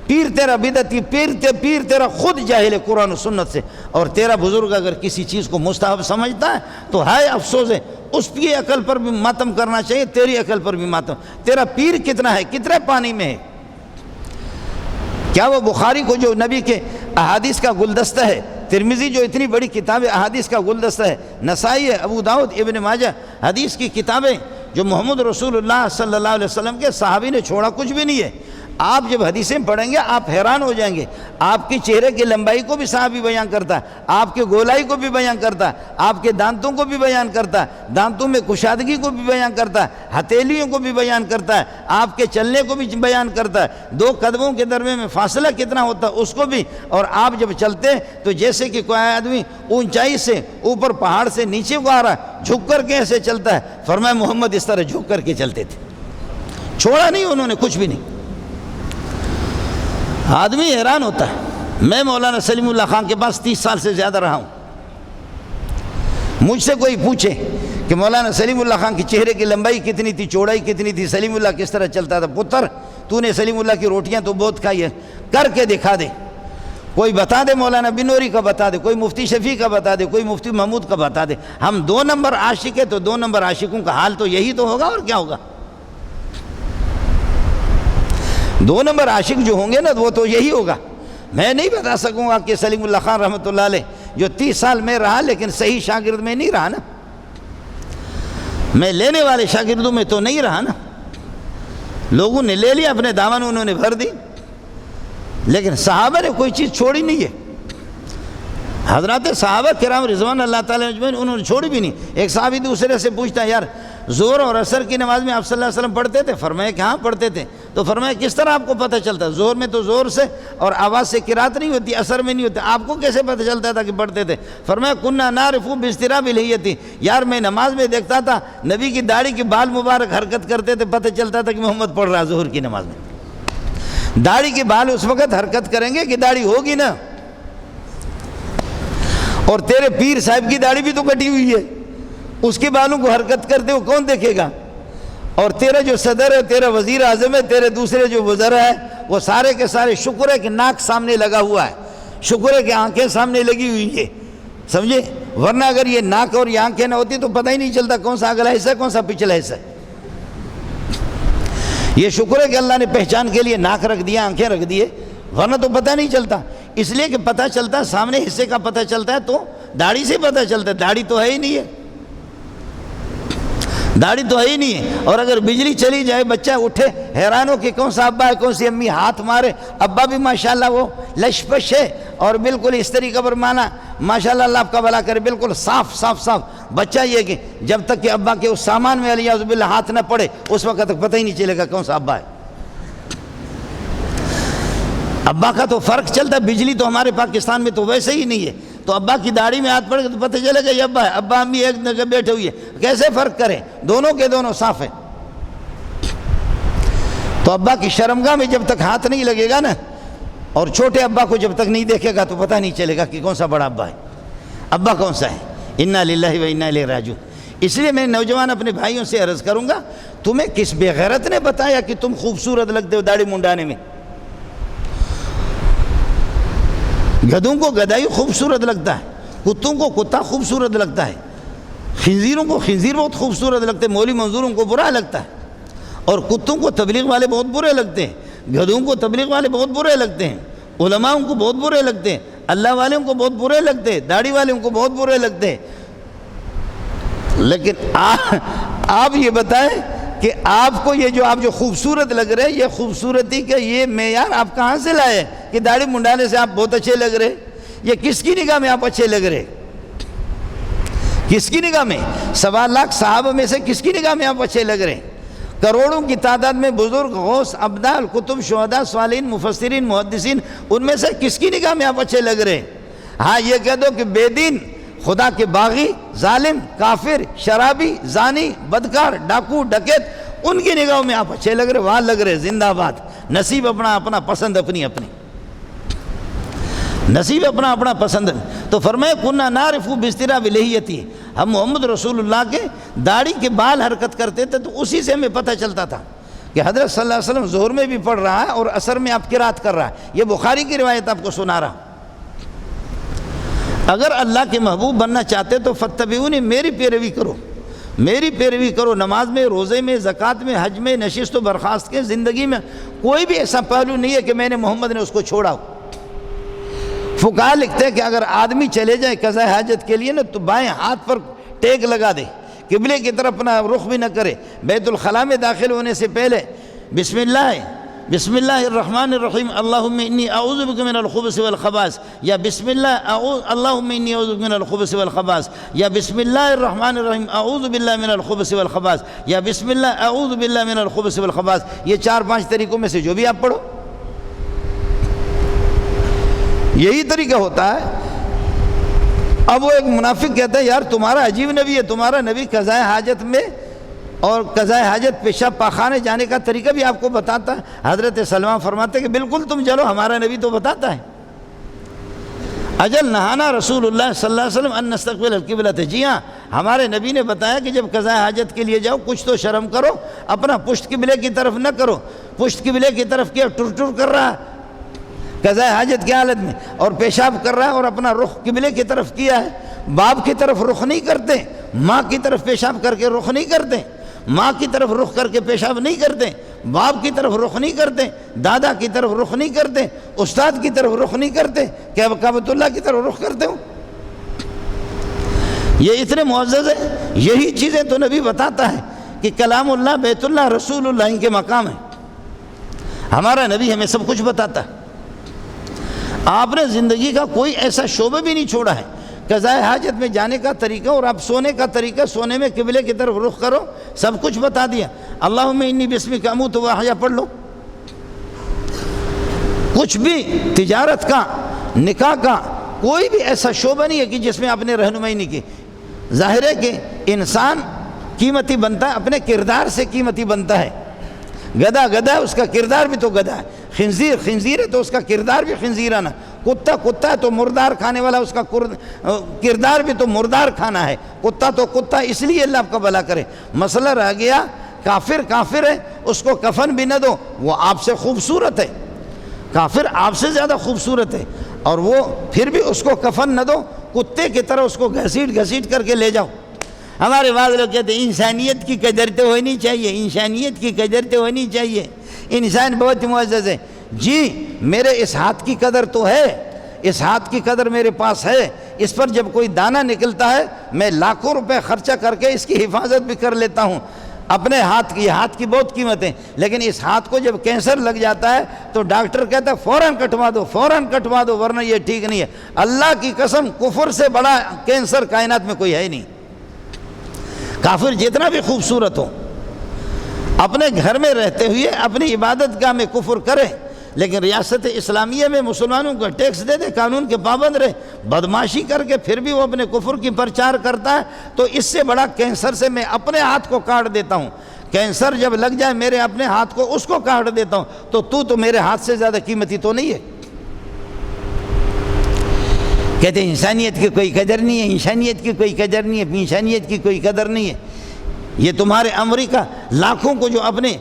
پیر تیرا بدعتی، پیر تیرا خود جاہل ہے قرآن و سنت سے، اور تیرا بزرگ اگر کسی چیز کو مستحب سمجھتا ہے تو ہے افسوس ہے، اس کی عقل پر بھی ماتم کرنا چاہیے، تیری عقل پر بھی ماتم۔ تیرا پیر کتنا ہے، کتنے پانی میں ہے؟ کیا وہ بخاری کو جو نبی کے احادیث کا گلدستہ ہے، ترمذی جو اتنی بڑی کتاب احادیث کا گلدستہ ہے، نسائی ہے، ابو داؤد، ابن ماجہ، حدیث کی کتابیں جو محمد رسول اللہ صلی اللہ علیہ وسلم کے صحابی نے چھوڑا کچھ بھی نہیں ہے۔ آپ جب حدیثیں پڑھیں گے آپ حیران ہو جائیں گے۔ آپ کے چہرے کی لمبائی کو بھی صحابی بیان کرتا ہے، آپ کے گولائی کو بھی بیان کرتا ہے، آپ کے دانتوں کو بھی بیان کرتا ہے، دانتوں میں کشادگی کو بھی بیان کرتا ہے، ہتھیلیوں کو بھی بیان کرتا ہے، آپ کے چلنے کو بھی بیان کرتا ہے، دو قدموں کے درمیان میں فاصلہ کتنا ہوتا ہے اس کو بھی۔ اور آپ جب چلتے ہیں تو جیسے کہ کوئی آدمی اونچائی سے اوپر پہاڑ سے نیچے کو آ رہا ہے، جھک کر کے ایسے چلتا ہے، فرمایا محمد اس طرح جھک کر کے چلتے تھے، چھوڑا نہیں انہوں نے کچھ بھی نہیں۔ آدمی حیران ہوتا ہے۔ میں مولانا سلیم اللہ خان کے پاس 30 سال سے زیادہ رہا ہوں۔ مجھ سے کوئی پوچھے کہ مولانا سلیم اللہ خان کی چہرے کی لمبائی کتنی تھی، چوڑائی کتنی تھی، سلیم اللہ کس طرح چلتا تھا، پتر تو نے سلیم اللہ کی روٹیاں تو بہت کھائی ہے، کر کے دکھا دے۔ کوئی بتا دے، مولانا بنوری کا بتا دے، کوئی مفتی شفیع کا بتا دے، کوئی مفتی محمود کا بتا دے۔ ہم 2 نمبر عاشق ہیں تو 2 نمبر عاشقوں کا حال تو یہی تو ہوگا، اور کیا ہوگا۔ 2 نمبر عاشق جو ہوں گے نا وہ تو یہی ہوگا۔ میں نہیں بتا سکوں گا کہ سلیم اللہ خان رحمۃ اللہ علیہ جو 30 سال میں رہا لیکن صحیح شاگرد میں نہیں رہا نا، میں لینے والے شاگردوں میں تو نہیں رہا نا۔ لوگوں نے لے لیا، اپنے دامن انہوں نے بھر دی، لیکن صحابہ نے کوئی چیز چھوڑی نہیں ہے۔ حضرات صحابہ کرام رضوان اللہ تعالیٰ اجمعین انہوں نے چھوڑی بھی نہیں۔ ایک صحابی دوسرے سے پوچھتا ہے، یار زور اور عصر کی نماز میں آپ صلی اللہ علیہ وسلم پڑھتے تھے؟ فرمایا کہ ہاں پڑھتے تھے۔ تو فرمایا کس طرح آپ کو پتہ چلتا؟ زور میں تو زور سے اور آواز سے قرات نہیں ہوتی، عصر میں نہیں ہوتی، آپ کو کیسے پتہ چلتا تھا کہ پڑھتے تھے؟ فرمایا کنہ نعرف باضطراب الہیتی، یار میں نماز میں دیکھتا تھا نبی کی داڑھی کے بال مبارک حرکت کرتے تھے، پتہ چلتا تھا کہ محمد پڑھ رہا ظہر کی نماز میں۔ داڑھی کے بال اس وقت حرکت کریں گے کہ داڑھی ہوگی نا، اور تیرے پیر صاحب کی داڑھی بھی تو کٹی ہوئی ہے، اس کے بالوں کو حرکت کرتے ہو کون دیکھے گا؟ اور تیرا جو صدر ہے، تیرا وزیر اعظم ہے، تیرے دوسرے جو وزراء ہیں وہ سارے کے سارے شکر ہے کہ ناک سامنے لگا ہوا ہے، شکر ہے کہ آنکھیں سامنے لگی ہوئی ہے، سمجھے؟ ورنہ اگر یہ ناک اور یہ آنکھیں نہ ہوتی تو پتہ ہی نہیں چلتا کون سا اگلا حصہ ہے کون سا پچھلا حصہ ہے۔ یہ شکر ہے کہ اللہ نے پہچان کے لیے ناک رکھ دیا، آنکھیں رکھ دیے، ورنہ تو پتہ نہیں چلتا۔ اس لیے کہ پتہ چلتا سامنے حصے کا پتہ چلتا ہے تو داڑھی سے پتہ چلتا ہے، داڑھی تو ہے ہی نہیں ہے، داڑھی تو ہے ہی نہیں ہے۔ اور اگر بجلی چلی جائے بچہ اٹھے حیران ہو کہ کون سا ابا ہے کون سی امی، ہاتھ مارے، ابا بھی ماشاءاللہ وہ لش پش ہے اور بالکل اس طریقے پر مانا ماشاءاللہ اللہ آپ کا بھلا کرے، بالکل صاف صاف صاف۔ بچہ یہ کہ جب تک کہ ابا کے اس سامان میں علیہ باللہ ہاتھ نہ پڑے اس وقت تک پتہ ہی نہیں چلے گا کون سا ابا ہے۔ ابا کا تو فرق چلتا ہے، بجلی تو ہمارے پاکستان میں تو ویسے ہی نہیں ہے، تو ابا کی داڑھی میں ہاتھ پڑے گا تو پتہ چلے گا یہ ابا ہے، ابا امی ایک جگہ بیٹھے ہوئی ہے، کیسے فرق کریں؟ دونوں کے دونوں صاف ہیں۔ تو ابا کی شرمگاہ میں جب تک ہاتھ نہیں لگے گا نا، اور چھوٹے ابا کو جب تک نہیں دیکھے گا تو پتہ نہیں چلے گا کہ کون سا بڑا ابا ہے، ابا کون سا ہے۔ انا للہ و انا الیہ راجعون۔ اس لیے میں نوجوان اپنے بھائیوں سے عرض کروں گا، تمہیں کس بے غیرت نے بتایا کہ تم خوبصورت لگتے ہو داڑھی منڈانے میں؟ گدھوں کو گدائی خوبصورت لگتا ہے، کتوں کو کتا خوبصورت لگتا ہے، خنزیروں کو خنزیر بہت خوبصورت لگتے ہیں، مولی منظوروں کو برا لگتا ہے، اور کتوں کو تبلیغ والے بہت برے لگتے ہیں، گدھوں کو تبلیغ والے بہت برے لگتے ہیں، علماء کو بہت برے لگتے ہیں، اللہ والوں کو بہت برے لگتے ہیں، داڑھی والوں کو بہت برے لگتے ہیں، لیکن آپ یہ بتائیں کہ آپ کو یہ جو آپ جو خوبصورت لگ رہے ہیں، یہ خوبصورتی کا یہ معیار آپ کہاں سے لائے کہ داڑھی منڈانے سے آپ بہت اچھے لگ رہے؟ یہ کس کی نگاہ میں آپ اچھے لگ رہے؟ کس کی نگاہ میں؟ 1.25 لاکھ صحابہ میں سے کس کی نگاہ میں آپ اچھے لگ رہے ہیں؟ کروڑوں کی تعداد میں بزرگ، غوث، ابدال، کتب، شہداء، صالحین، مفسرین، محدثین، ان میں سے کس کی نگاہ میں آپ اچھے لگ رہے ہیں؟ ہاں یہ کہہ دو کہ بے دین، خدا کے باغی، ظالم، کافر، شرابی، زانی، بدکار، ڈاکو، ڈکیت، ان کی نگاہوں میں آپ اچھے لگ رہے، وہاں لگ رہے، زندہ آباد۔ نصیب اپنا اپنا، پسند اپنی اپنی، نصیب اپنا اپنا پسند۔ تو فرمایا کننا نعرف باضطراب لحیتی، ہم محمد رسول اللہ کے داڑھی کے بال حرکت کرتے تھے تو اسی سے ہمیں پتہ چلتا تھا کہ حضرت صلی اللہ علیہ وسلم ظہر میں بھی پڑھ رہا ہے اور عصر میں آپ قرات کر رہا ہے۔ یہ بخاری کی روایت آپ کو سنا رہا۔ اگر اللہ کے محبوب بننا چاہتے تو فتبعونی، میری پیروی کرو، میری پیروی کرو، نماز میں، روزے میں، زکوٰۃ میں، حج میں، نشست و برخاست کے، زندگی میں کوئی بھی ایسا پہلو نہیں ہے کہ میں نے محمد نے اس کو چھوڑا ہو۔ فقہا لکھتے ہیں کہ اگر آدمی چلے جائے قضاء حاجت کے لیے نا تو بائیں ہاتھ پر ٹیک لگا دے، قبلے کی طرف اپنا رخ بھی نہ کرے، بیت الخلاء میں داخل ہونے سے پہلے بسم اللہ الرحمن الرحیم اللہم انی اعوذ بک من الخبث والخبائث، یا بسم اللہ اللہم انی اعوذ بک من الخبث والخبائث، یا بسم اللہ الرحمن الرحیم اعوذ باللہ من الخبث والخبائث، یا بسم اللہ اعوذ باللہ من الخبث والخبائث۔ یہ 4-5 طریقوں میں سے جو بھی آپ پڑھو، یہی طریقہ ہوتا ہے۔ اب وہ ایک منافق کہتا ہے یار تمہارا عجیب نبی ہے، تمہارا نبی قضاء حاجت میں اور قضاء حاجت پیشاب پاخانے جانے کا طریقہ بھی آپ کو بتاتا ہے۔ حضرت سلمان فرماتے ہیں کہ بالکل تم چلو، ہمارا نبی تو بتاتا ہے۔ اجل نہانا رسول اللہ صلی اللہ علیہ وسلم ان نستقبل القبلۃ، جی ہاں ہمارے نبی نے بتایا کہ جب قضاء حاجت کے لیے جاؤ کچھ تو شرم کرو، اپنا پشت قبلے کی طرف نہ کرو۔ پشت قبلے کی طرف کیا ٹر ٹر کر رہا ہے قضاء حاجت کی حالت میں، اور پیشاب کر رہا ہے اور اپنا رخ قبلے کی طرف کیا ہے۔ باپ کی طرف رخ نہیں کرتے، ماں کی طرف پیشاب کر کے رخ نہیں کرتے، ماں کی طرف رخ کر کے پیشاب نہیں کرتے، باپ کی طرف رخ نہیں کرتے، دادا کی طرف رخ نہیں کرتے، استاد کی طرف رخ نہیں کرتے، کیا کعبۃ اللہ کی طرف رخ کرتے ہو؟ یہ اتنے معزز ہے، یہی چیزیں تو نبی بتاتا ہے کہ کلام اللہ، بیت اللہ، رسول اللہ ان کے مقام ہے۔ ہمارا نبی ہمیں سب کچھ بتاتا ہے۔ آپ نے زندگی کا کوئی ایسا شعبہ بھی نہیں چھوڑا ہے۔ قضاء حاجت میں جانے کا طریقہ اور آپ سونے کا طریقہ، سونے میں قبلے کی طرف رخ کرو، سب کچھ بتا دیا۔ اللہم انی بسمک اموت واحیا پڑھ لو۔ کچھ بھی تجارت کا، نکاح کا کوئی بھی ایسا شعبہ نہیں ہے کہ جس میں آپ نے رہنمائی نہیں کی۔ ظاہر ہے کہ انسان قیمتی بنتا ہے، اپنے کردار سے قیمتی بنتا ہے۔ گدھا گدھا ہے، اس کا کردار بھی تو گدھا ہے۔ خنزیر خنزیر ہے تو اس کا کردار بھی خنزیرانہ۔ کتا کتا ہے تو مردار کھانے والا، اس کا کردار بھی تو مردار کھانا ہے۔ کتا تو کتا، اس لیے اللہ آپ کا بھلا کرے۔ مسئلہ رہ گیا کافر کافر ہے، اس کو کفن بھی نہ دو، وہ آپ سے خوبصورت ہے، کافر آپ سے زیادہ خوبصورت ہے، اور وہ پھر بھی اس کو کفن نہ دو، کتے کی طرح اس کو گھسیٹ گھسیٹ کر کے لے جاؤ۔ ہمارے بعض لوگ کہتے ہیں انسانیت کی قدر تو ہونی چاہیے، انسانیت کی قدر تو ہونی چاہیے، انسان بہت معزز ہے۔ جی میرے اس ہاتھ کی قدر تو ہے، اس ہاتھ کی قدر میرے پاس ہے، اس پر جب کوئی دانہ نکلتا ہے میں لاکھوں روپے خرچہ کر کے اس کی حفاظت بھی کر لیتا ہوں۔ اپنے ہاتھ کی بہت قیمت ہے، لیکن اس ہاتھ کو جب کینسر لگ جاتا ہے تو ڈاکٹر کہتا ہے فوراً کٹوا دو، فوراً کٹوا دو، ورنہ یہ ٹھیک نہیں ہے۔ اللہ کی قسم کفر سے بڑا کینسر کائنات میں کوئی ہے ہی نہیں۔ کافر جتنا بھی خوبصورت ہو، اپنے گھر میں رہتے ہوئے اپنی عبادت گاہ میں کفر کرے، لیکن ریاست اسلامیہ میں مسلمانوں کو ٹیکس دے دے، قانون کے پابند رہے، بدماشی کر کے پھر بھی وہ اپنے کفر کی پرچار کرتا ہے، تو اس سے بڑا کینسر سے میں اپنے ہاتھ کو کاٹ دیتا ہوں۔ کینسر جب لگ جائے میرے اپنے ہاتھ کو، اس کو کاٹ دیتا ہوں، تو میرے ہاتھ سے زیادہ قیمتی تو نہیں ہے۔ کہتے ہیں انسانیت کی کوئی قدر نہیں ہے، انسانیت کی کوئی قدر نہیں ہے، انسانیت کی کوئی قدر نہیں ہے۔ یہ تمہارے امریکہ لاکھوں کو جو اپنے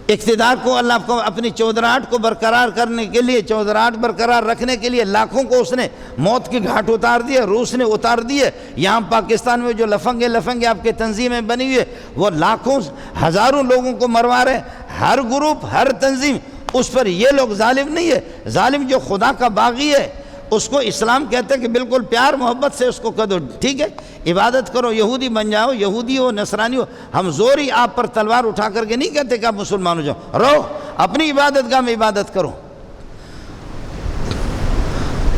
اقتدار کو، اللہ کو اپنی چودراہٹ کو برقرار کرنے کے لیے، چودراہٹ برقرار رکھنے کے لیے لاکھوں کو اس نے موت کی گھاٹ اتار دیے، روس نے اتار دیے۔ یہاں پاکستان میں جو لفنگے آپ کے تنظیمیں بنی ہوئی ہے، وہ لاکھوں ہزاروں لوگوں کو مروا رہے، ہر گروپ ہر تنظیم اس پر یہ لوگ ظالم نہیں ہے. ظالم جو خدا کا باغی ہے اس کو اسلام کہتے ہیں کہ بالکل پیار محبت سے اس کو کہہ دو ٹھیک ہے عبادت کرو، یہودی بن جاؤ، یہودی ہو نصرانی ہو، ہم زوری آپ پر تلوار اٹھا کر کے نہیں کہتے کہ آپ مسلمان ہو جاؤ، رہو اپنی عبادت گاہ میں عبادت کرو.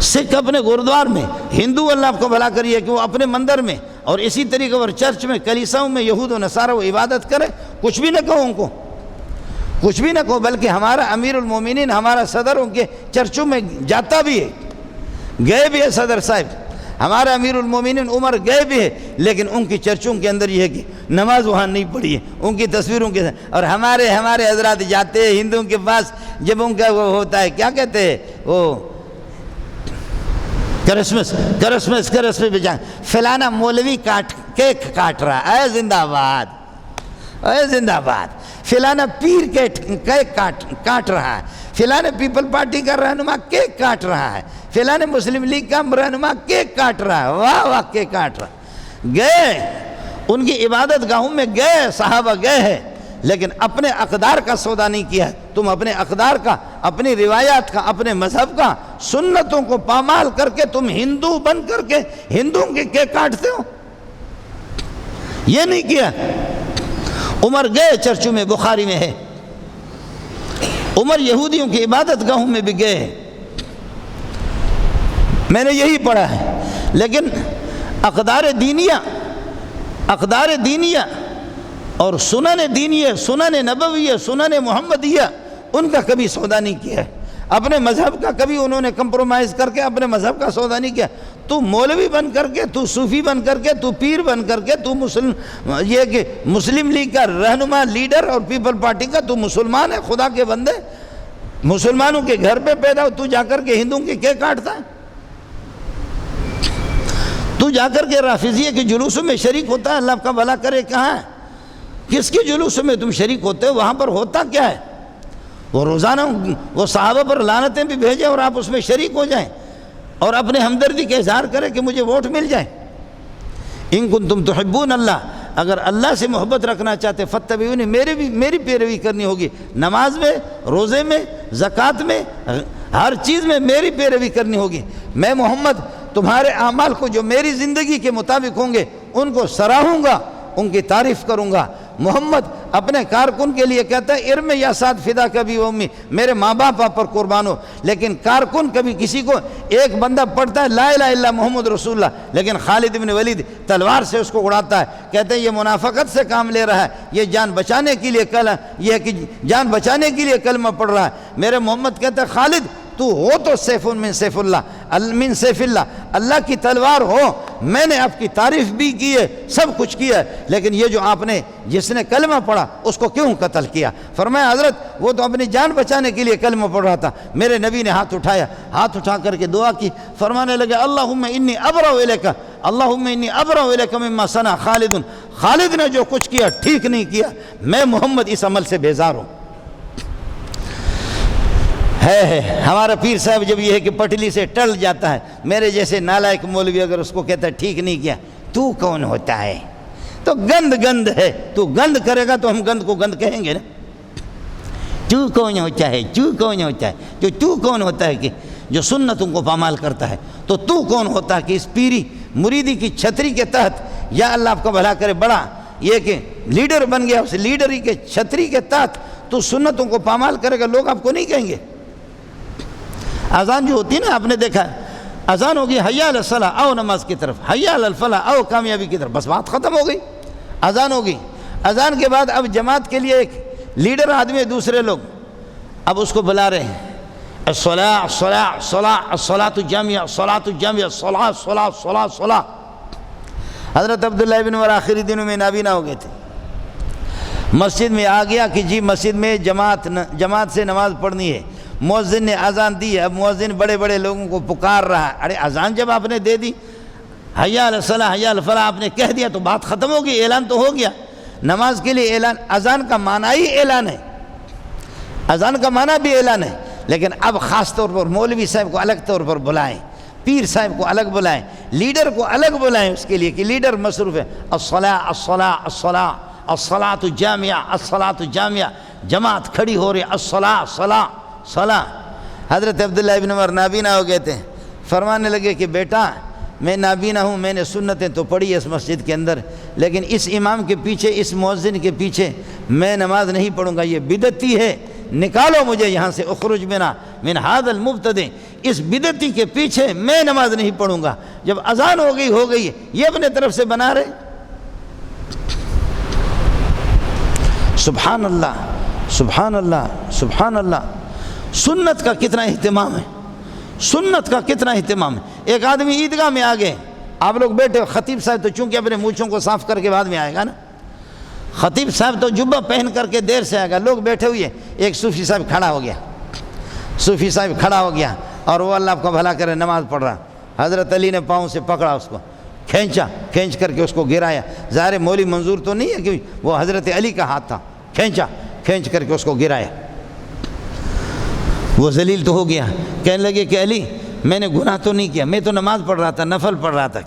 سکھ اپنے گردوار میں، ہندو اللہ آپ کو بھلا کریے کہ وہ اپنے مندر میں، اور اسی طریقے پر چرچ میں کلیساؤں میں یہود و نصارہ وہ عبادت کرے، کچھ بھی نہ کہو ان کو، کچھ بھی نہ کہو. بلکہ ہمارا امیر المومنین ہمارا صدر ان کے چرچوں میں جاتا بھی ہے، گئے بھی ہے صدر صاحب، ہمارا امیر المومنین عمر گئے بھی ہے، لیکن ان کی چرچوں کے اندر یہ ہے کہ نماز وہاں نہیں پڑھی ہے ان کی تصویروں کے ساتھ. اور ہمارے حضرات جاتے ہیں ہندوؤں کے پاس، جب ان کا وہ ہوتا ہے کیا کہتے ہیں وہ کرسمس پہ جائیں، فلانا مولوی کیک کاٹ رہا ہے، اے زندہ باد، اے زندہ باد، فلانا پیر کیک کاٹ رہا ہے، فلانا پیپل پارٹی کا رہنما کیک کاٹ رہا ہے، فلانا مسلم لیگ کا رہنما کیک کاٹ رہا ہے، واہ واہ کیک کاٹ رہا ہے. گئے ان کی عبادت گاہوں میں گئے، صحابہ گئے ہیں، لیکن اپنے اقدار کا سودا نہیں کیا ہے. تم اپنے اقدار کا، اپنی روایات کا، اپنے مذہب کا، سنتوں کو پامال کر کے تم ہندو بن کر کے ہندوؤں کے کیک کاٹتے ہو، یہ نہیں کیا. عمر گئے چرچوں میں، بخاری میں ہے، عمر یہودیوں کی عبادت گاہوں میں بھی گئے، میں نے یہی پڑھا ہے. لیکن اقدار دینیہ اور سنن دینیہ، سنن نبویہ، سنن محمدیہ، ان کا کبھی سودا نہیں کیا ہے. اپنے مذہب کا کبھی انہوں نے کمپرومائز کر کے اپنے مذہب کا سودا نہیں کیا. تو مولوی بن کر کے، تو صوفی بن کر کے، تو پیر بن کر کے، تو مسلم لیگ کا رہنما، لیڈر اور پیپل پارٹی کا تو مسلمان ہے، خدا کے بندے، مسلمانوں کے گھر پہ پیدا ہو، تو جا کر کے ہندوؤں کے کیک کاٹتا ہے، تو جا کر کے رافضیہ کے جلوسوں میں شریک ہوتا ہے. اللہ آپ کا بھلا کرے. کہاں کس کے جلوسوں میں تم شریک ہوتے ہو؟ وہاں پر ہوتا کیا ہے؟ وہ روزانہ وہ صحابہ پر لعنتیں بھی بھیجیں اور آپ اس میں شریک ہو جائیں اور اپنے ہمدردی کا اظہار کریں کہ مجھے ووٹ مل جائے. ان کنتم تحبون اللہ، اگر اللہ سے محبت رکھنا چاہتے فاتبعونی، میری پیروی کرنی ہوگی، نماز میں، روزے میں، زکوٰۃ میں، ہر چیز میں میری پیروی کرنی ہوگی. میں محمد تمہارے اعمال کو جو میری زندگی کے مطابق ہوں گے ان کو سراہوں گا، ان کی تعریف کروں گا. محمد اپنے کارکن کے لیے کہتا ہے ارم یا ساد فدا کبھی امی، میرے ماں باپ آپ پر قربان ہو. لیکن کارکن کبھی کسی کو، ایک بندہ پڑھتا ہے لا الہ الا محمد رسول اللہ، لیکن خالد بن ولید تلوار سے اس کو اڑاتا ہے، کہتے ہیں یہ منافقت سے کام لے رہا ہے، یہ جان بچانے کے لیے جان بچانے کے لیے کلمہ پڑھ رہا ہے. میرے محمد کہتا ہے خالد تو ہو تو سیف من سیف اللہ، اللہ کی تلوار ہو. میں نے آپ کی تعریف بھی کی ہے، سب کچھ کیا ہے، لیکن یہ جو آپ نے، جس نے کلمہ پڑھا اس کو کیوں قتل کیا؟ فرمایا حضرت وہ تو اپنی جان بچانے کے لیے کلمہ پڑھ رہا تھا. میرے نبی نے ہاتھ اٹھایا، ہاتھ اٹھا کر کے دعا کی، فرمانے لگے اللہم انی ابرأ الیک، اللہم انی ابرأ الیک مما صنع خالد، خالد نے جو کچھ کیا ٹھیک نہیں کیا، میں محمد اس عمل سے بیزار ہوں. ہے ہمارا پیر صاحب جب یہ ہے کہ پٹلی سے ٹل جاتا ہے، میرے جیسے نالائق مولوی اگر اس کو کہتا ہے ٹھیک نہیں کیا، تو کون ہوتا ہے؟ تو گند ہے، تو گند کرے گا تو ہم گند کو گند کہیں گے نا. تو کون ہوتا ہے؟ تو کون ہوتا ہے کہ جو سنتوں کو پامال کرتا ہے؟ تو کون ہوتا ہے کہ اس پیری مریدی کی چھتری کے تحت، یا اللہ آپ کا بھلا کرے، بڑا یہ کہ لیڈر بن گیا، اس لیڈری کے چھتری کے تحت تو سنتوں کو پامال کرے گا، لوگ آپ کو نہیں کہیں گے. اذان جو ہوتی ہے نا، آپ نے دیکھا اذان ہوگی حی علی الصلاۃ، آؤ نماز کی طرف، حی علی الفلاح، آؤ کامیابی کی طرف، بس بات ختم ہو گئی. اذان ہوگی، اذان کے بعد اب جماعت کے لیے ایک لیڈر آدمی، دوسرے لوگ اب اس کو بلا رہے ہیں، الصلاۃ الصلاۃ الصلاۃ الصلاۃ الجامعہ، الصلاۃ الجامعہ، الصلاۃ الصلاۃ الصلاۃ الصلاۃ. حضرت عبداللہ ابن عمر آخری دنوں میں نابینا ہو گئے تھے، مسجد میں آ گیا کہ جی مسجد میں جماعت سے نماز پڑھنی ہے. مؤذن نے اذان دی، اب مؤذن بڑے بڑے لوگوں کو پکار رہا ہے. ارے اذان جب آپ نے دے دی، حی علی الصلاۃ حی علی الفلاح آپ نے کہہ دیا تو بات ختم ہو گئی، اعلان تو ہو گیا. نماز کے لیے اعلان، اذان کا معنی ہی اعلان ہے، اذان کا معنی بھی اعلان ہے. لیکن اب خاص طور پر مولوی صاحب کو الگ طور پر بلائیں، پیر صاحب کو الگ بلائیں، لیڈر کو الگ بلائیں، اس کے لیے کہ لیڈر مصروف ہے. الصلاۃ الصلاۃ الصلاۃ الصلاۃ الجامعہ، الصلاۃ الجامعہ، جماعت کھڑی ہو رہی، الصلاۃ صلاۃ صلاح۔ حضرت عبداللہ ابن عمر نابینا ہو گئے تھے، فرمانے لگے کہ بیٹا میں نابینا ہوں، میں نے سنتیں تو پڑھی اس مسجد کے اندر، لیکن اس امام کے پیچھے، اس مؤذن کے پیچھے میں نماز نہیں پڑھوں گا، یہ بدعتی ہے، نکالو مجھے یہاں سے، اخرج بنا من ھذا المبتدع، اس بدعتی کے پیچھے میں نماز نہیں پڑھوں گا۔ جب اذان ہو گئی، یہ اپنے طرف سے بنا رہے۔ سبحان اللہ، سبحان اللہ، سبحان اللہ۔ سنت کا کتنا اہتمام ہے، سنت کا کتنا اہتمام ہے۔ ایک آدمی عیدگاہ میں آگے، آپ لوگ بیٹھے ہو، خطیب صاحب تو چونکہ اپنے مونچھوں کو صاف کر کے بعد میں آئے گا نا، خطیب صاحب تو جبہ پہن کر کے دیر سے آئے گا، لوگ بیٹھے ہوئے، ایک صوفی صاحب کھڑا ہو گیا، صوفی صاحب کھڑا ہو گیا اور وہ اللہ آپ کو بھلا کرے نماز پڑھ رہا۔ حضرت علی نے پاؤں سے پکڑا اس کو، کھینچ کر کے اس کو گرایا۔ ظاہر مولی منظور تو نہیں ہے کہ وہ حضرت علی کا ہاتھ تھا، کھینچ کر کے اس کو گرایا۔ وہ ذلیل تو ہو گیا، کہنے لگے کہ علی میں نے گناہ تو نہیں کیا، میں تو نماز پڑھ رہا تھا، نفل پڑھ رہا تھا۔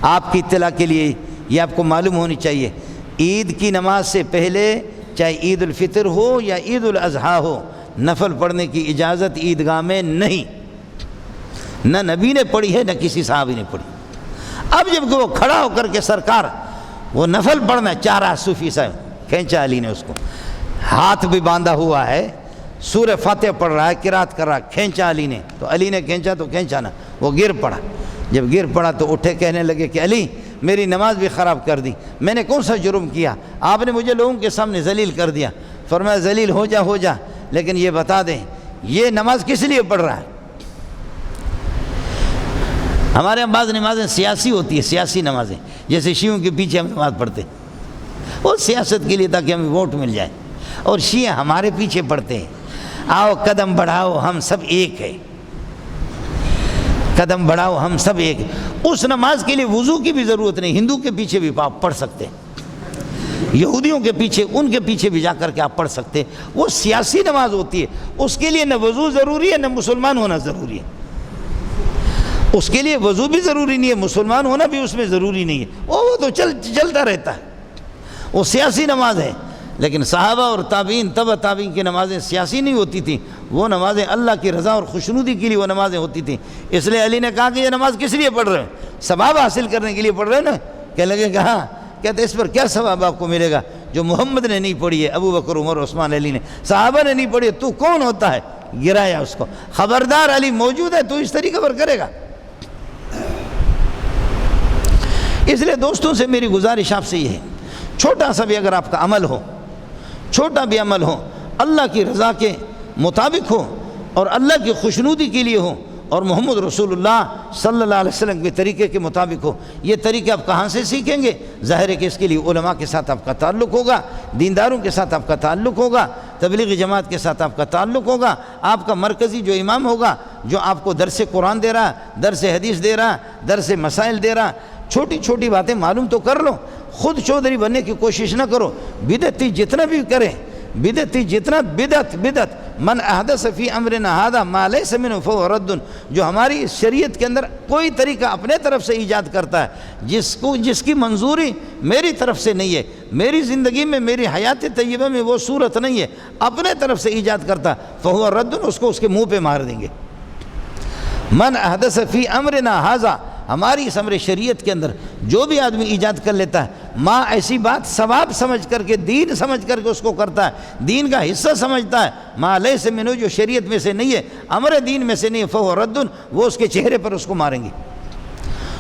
آپ کی اطلاع کے لیے یہ آپ کو معلوم ہونی چاہیے، عید کی نماز سے پہلے چاہے عید الفطر ہو یا عید الاضحیٰ ہو، نفل پڑھنے کی اجازت عیدگاہ میں نہیں، نہ نبی نے پڑھی ہے نہ کسی صحابی نے پڑھی۔ اب جب کہ وہ کھڑا ہو کر کے سرکار وہ نفل پڑھنا چاہ رہا، صوفی صاحب کھینچا علی نے اس کو، ہاتھ بھی باندھا ہوا ہے، سورہ فاتحہ پڑھ رہا ہے، قرات کر رہا ہے، کھینچا علی نے، تو علی نے کھینچا تو کھینچا نا، وہ گر پڑا۔ جب گر پڑا تو اٹھے، کہنے لگے کہ علی میری نماز بھی خراب کر دی، میں نے کون سا جرم کیا، آپ نے مجھے لوگوں کے سامنے ذلیل کر دیا۔ فرمایا ذلیل ہو جا، لیکن یہ بتا دیں یہ نماز کس لیے پڑھ رہا ہے؟ ہمارے یہاں بعض نمازیں سیاسی ہوتی ہے، سیاسی نمازیں، جیسے شیعوں کے پیچھے ہم نماز پڑھتے ہیں، وہ سیاست کے لیے تاکہ ہمیں ووٹ مل جائے، اور شیعہ ہمارے پیچھے پڑھتے ہیں، آؤ قدم بڑھاؤ ہم سب ایک ہے، قدم بڑھاؤ ہم سب ایک ہے۔ اس نماز کے لیے وضو کی بھی ضرورت نہیں، ہندو کے پیچھے بھی آپ پڑھ سکتے ہیں، یہودیوں کے پیچھے، ان کے پیچھے بھی جا کر کے آپ پڑھ سکتے ہیں۔ وہ سیاسی نماز ہوتی ہے، اس کے لیے نہ وضو ضروری ہے نہ مسلمان ہونا ضروری ہے، اس کے لیے وضو بھی ضروری نہیں ہے، مسلمان ہونا بھی اس میں ضروری نہیں ہے، وہ تو چلتا رہتا ہے، وہ سیاسی نماز ہے۔ لیکن صحابہ اور تابعین، تبع تابعین کی نمازیں سیاسی نہیں ہوتی تھیں، وہ نمازیں اللہ کی رضا اور خوشنودی کے لیے وہ نمازیں ہوتی تھیں۔ اس لیے علی نے کہا کہ یہ نماز کس لیے پڑھ رہے ہیں؟ ثواب حاصل کرنے کے لیے پڑھ رہے ہیں نا؟ کہنے لگے کہ ہاں، کہتے اس پر کیا ثواب آپ کو ملے گا جو محمد نے نہیں پڑھی ہے، ابو بکر، عمر، عثمان، علی نے، صحابہ نے نہیں پڑھی ہے، تو کون ہوتا ہے؟ گرایا اس کو۔ خبردار علی موجود ہے تو اس طریقے پر کرے گا۔ اس لیے دوستوں سے میری گزارش آپ سے یہ ہے، چھوٹا سا بھی اگر آپ کا عمل ہو، چھوٹا بھی عمل ہو، اللہ کی رضا کے مطابق ہو اور اللہ کی خوشنودی کے لیے ہو اور محمد رسول اللہ صلی اللہ علیہ وسلم کے طریقے کے مطابق ہو۔ یہ طریقے آپ کہاں سے سیکھیں گے؟ ظاہر ہے کہ اس کے لیے علماء کے ساتھ آپ کا تعلق ہوگا، دینداروں کے ساتھ آپ کا تعلق ہوگا، تبلیغی جماعت کے ساتھ آپ کا تعلق ہوگا، آپ کا مرکزی جو امام ہوگا، جو آپ کو درس قرآن دے رہا، درس حدیث دے رہا، درس مسائل دے رہا، چھوٹی چھوٹی باتیں معلوم تو کر لو، خود چودھری بننے کی کوشش نہ کرو۔ بدعتی جتنا بھی کرے، بدعتی جتنا، بدعت من احدث فی امرنا ھذا ما لیس منہ فہو رد، جو ہماری شریعت کے اندر کوئی طریقہ اپنے طرف سے ایجاد کرتا ہے جس کی منظوری میری طرف سے نہیں ہے، میری زندگی میں، میری حیات طیبہ میں وہ صورت نہیں ہے، اپنے طرف سے ایجاد کرتا فہو رد، اس کو اس کے منہ پہ مار دیں گے۔ من احدث فی امرنا ھذا، ہماری اس امر شریعت کے اندر جو بھی آدمی ایجاد کر لیتا ہے، ماں ایسی بات ثواب سمجھ کر کے، دین سمجھ کر کے اس کو کرتا ہے، دین کا حصہ سمجھتا ہے، ماں لیس منہ، جو شریعت میں سے نہیں ہے، امر دین میں سے نہیں ہے، فہو رد، وہ اس کے چہرے پر اس کو ماریں گے۔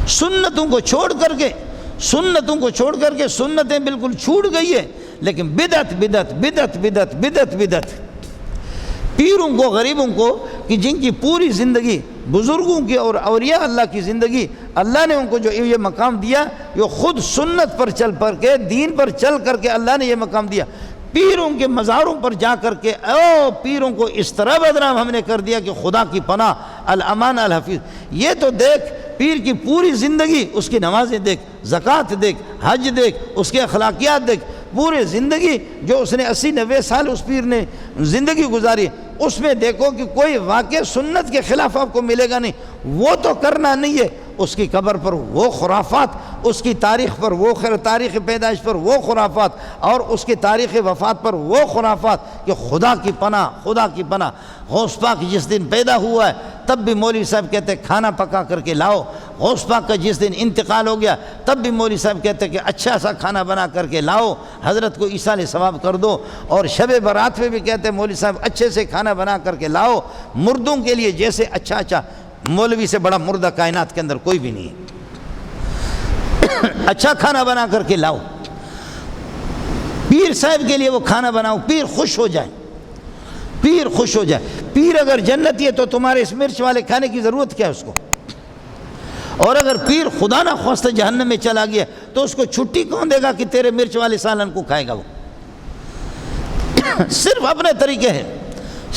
سنتوں کو چھوڑ کر کے، سنتیں بالکل چھوٹ گئی ہے، لیکن بدعت پیروں کو، غریبوں کو، کہ جن کی پوری زندگی، بزرگوں کی اور اولیاء اللہ کی زندگی، اللہ نے ان کو جو یہ مقام دیا، یہ خود سنت پر چل پر کے، دین پر چل کر کے اللہ نے یہ مقام دیا۔ پیروں کے مزاروں پر جا کر کے پیروں کو اس طرح بدنام ہم نے کر دیا کہ خدا کی پناہ، الامان الحفیظ۔ یہ تو دیکھ، پیر کی پوری زندگی، اس کی نمازیں دیکھ، زکوٰۃ دیکھ، حج دیکھ، اس کے اخلاقیات دیکھ، پورے زندگی جو اس نے 80-90 سال اس پیر نے زندگی گزاری، اس میں دیکھو کہ کوئی واقع سنت کے خلاف آپ کو ملے گا نہیں۔ وہ تو کرنا نہیں ہے، اس کی قبر پر وہ خرافات، اس کی تاریخ پر وہ تاریخ پیدائش پر وہ خرافات، اور اس کی تاریخ وفات پر وہ خرافات کہ خدا کی پناہ، خدا کی پناہ۔ غوث پاک جس دن پیدا ہوا ہے تب بھی مولوی صاحب کہتے کھانا پکا کر کے لاؤ، غوث پاک کا جس دن انتقال ہو گیا تب بھی مولوی صاحب کہتے کہ اچھا سا کھانا بنا کر کے لاؤ، حضرت کو ایصال ثواب کر دو، اور شب برات پہ بھی کہتے مولوی صاحب اچھے سے کھانا بنا کر کے لاؤ، مردوں کے لیے جیسے اچھا مولوی سے بڑا مردہ کائنات کے اندر کوئی بھی نہیں ہے، اچھا کھانا بنا کر کے لاؤ، پیر صاحب کے لیے وہ کھانا بناؤ، پیر خوش ہو جائے، پیر خوش ہو جائے۔ پیر اگر جنتی ہے تو تمہارے اس مرچ والے کھانے کی ضرورت کیا ہے اس کو؟ اور اگر پیر خدا نہ خواستہ جہنم میں چلا گیا تو اس کو چھٹی کون دے گا کہ تیرے مرچ والے سالن کو کھائے گا؟ وہ صرف اپنے طریقے ہیں،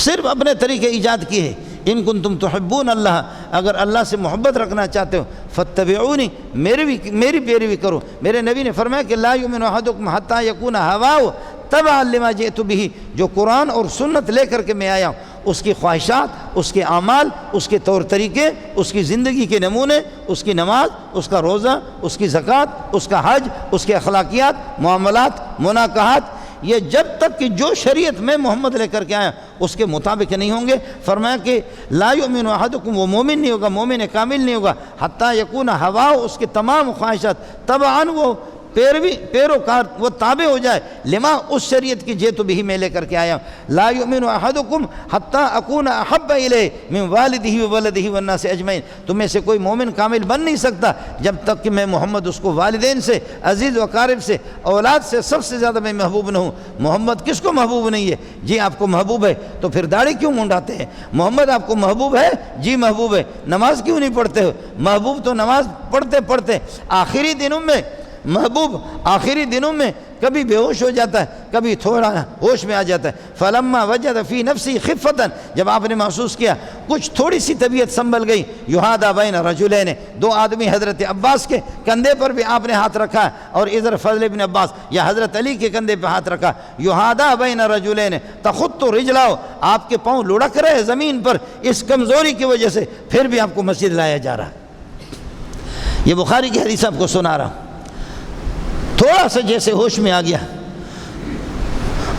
صرف اپنے طریقے ایجاد کیے ہیں۔ ان کنتم تحبون اللہ، اگر اللہ سے محبت رکھنا چاہتے ہو فاتبعونی، میری پیروی کرو۔ میرے نبی نے فرمایا کہ لا یؤمن احدکم حتی یکون ہواہ تبعا لما جئت بہ، جو قرآن اور سنت لے کر کے میں آیا ہوں اس کی خواہشات، اس کے اعمال، اس کے طور طریقے، اس کی زندگی کے نمونے، اس کی نماز، اس کا روزہ، اس کی زکوٰۃ، اس کا حج، اس کے اخلاقیات، معاملات، مناکحات، یہ جب تک کہ جو شریعت میں محمد لے کر کے آیا اس کے مطابق نہیں ہوں گے، فرمایا کہ لا یؤمن احدکم، وہ مومن نہیں ہوگا، مومن کامل نہیں ہوگا، حتی یکون ہواہ، اس کے تمام خواہشات، تبعاً وہ پیروکار، وہ تابع ہو جائے، لما اس شریعت کی جیت بھی میں لے کر کے آیا ہوں۔ لا یؤمن احدکم حتی اکون احب الیہ من والدہ وولدہ والناس اجمعین، تم میں سے کوئی مومن کامل بن نہیں سکتا جب تک کہ میں محمد اس کو والدین سے، عزیز و اقارب سے، اولاد سے سب سے زیادہ میں محبوب نہ ہوں۔ محمد کس کو محبوب نہیں ہے؟ جی آپ کو محبوب ہے تو پھر داڑھی کیوں منڈاتے ہیں؟ محمد آپ کو محبوب ہے؟ جی محبوب ہے، نماز کیوں نہیں پڑھتے ہو؟ محبوب تو نماز پڑھتے آخری دنوں میں، محبوب آخری دنوں میں کبھی بے ہوش ہو جاتا ہے، کبھی تھوڑا ہوش میں آ جاتا ہے۔ فلما وجد فی نفسی خفتاً، جب آپ نے محسوس کیا کچھ تھوڑی سی طبیعت سنبھل گئی، یہادا بین رجلین، دو آدمی حضرت عباس کے کندھے پر بھی آپ نے ہاتھ رکھا اور ادھر فضل بن عباس یا حضرت علی کے کندھے پہ ہاتھ رکھا، یہادا بین رجلین تخط رجلاؤ، آپ کے پاؤں لڑک رہے زمین پر اس کمزوری کی وجہ سے، پھر بھی آپ کو مسجد لایا جا رہا ہے۔ یہ بخاری کی حدیث آپ کو سنا رہا ہوں۔ تھوڑا سا جیسے ہوش میں آ گیا،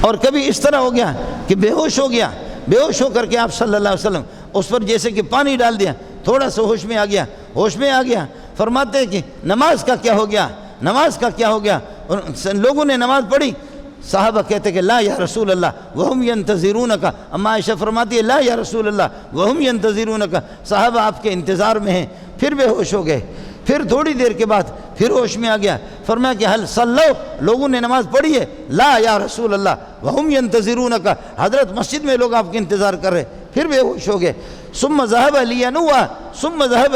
اور کبھی اس طرح ہو گیا کہ بے ہوش ہو گیا، بے ہوش ہو کر کے آپ صلی اللہ علیہ وسلم اس پر جیسے کہ پانی ڈال دیا، تھوڑا سا ہوش میں آ گیا، ہوش میں آ گیا، فرماتے ہیں کہ نماز کا کیا ہو گیا، نماز کا کیا ہو گیا؟ لوگوں نے نماز پڑھی، صحابہ کہتے کہ لا یا رسول اللہ وہم ینتظرونک، اما عائشہ فرماتی ہے لا یا رسول اللہ وہم ینتظرونک، صحابہ آپ کے انتظار میں ہیں، پھر بے ہوش ہو گئے۔ پھر تھوڑی دیر کے بعد پھر ہوش میں آ گیا، فرمایا کہ حل صلو، لوگوں نے نماز پڑھی ہے، لا یا رسول اللہ وہم ینتظرونک، حضرت مسجد میں لوگ آپ کے انتظار کر رہے، پھر بے ہوش ہو گئے۔ ثم ذهب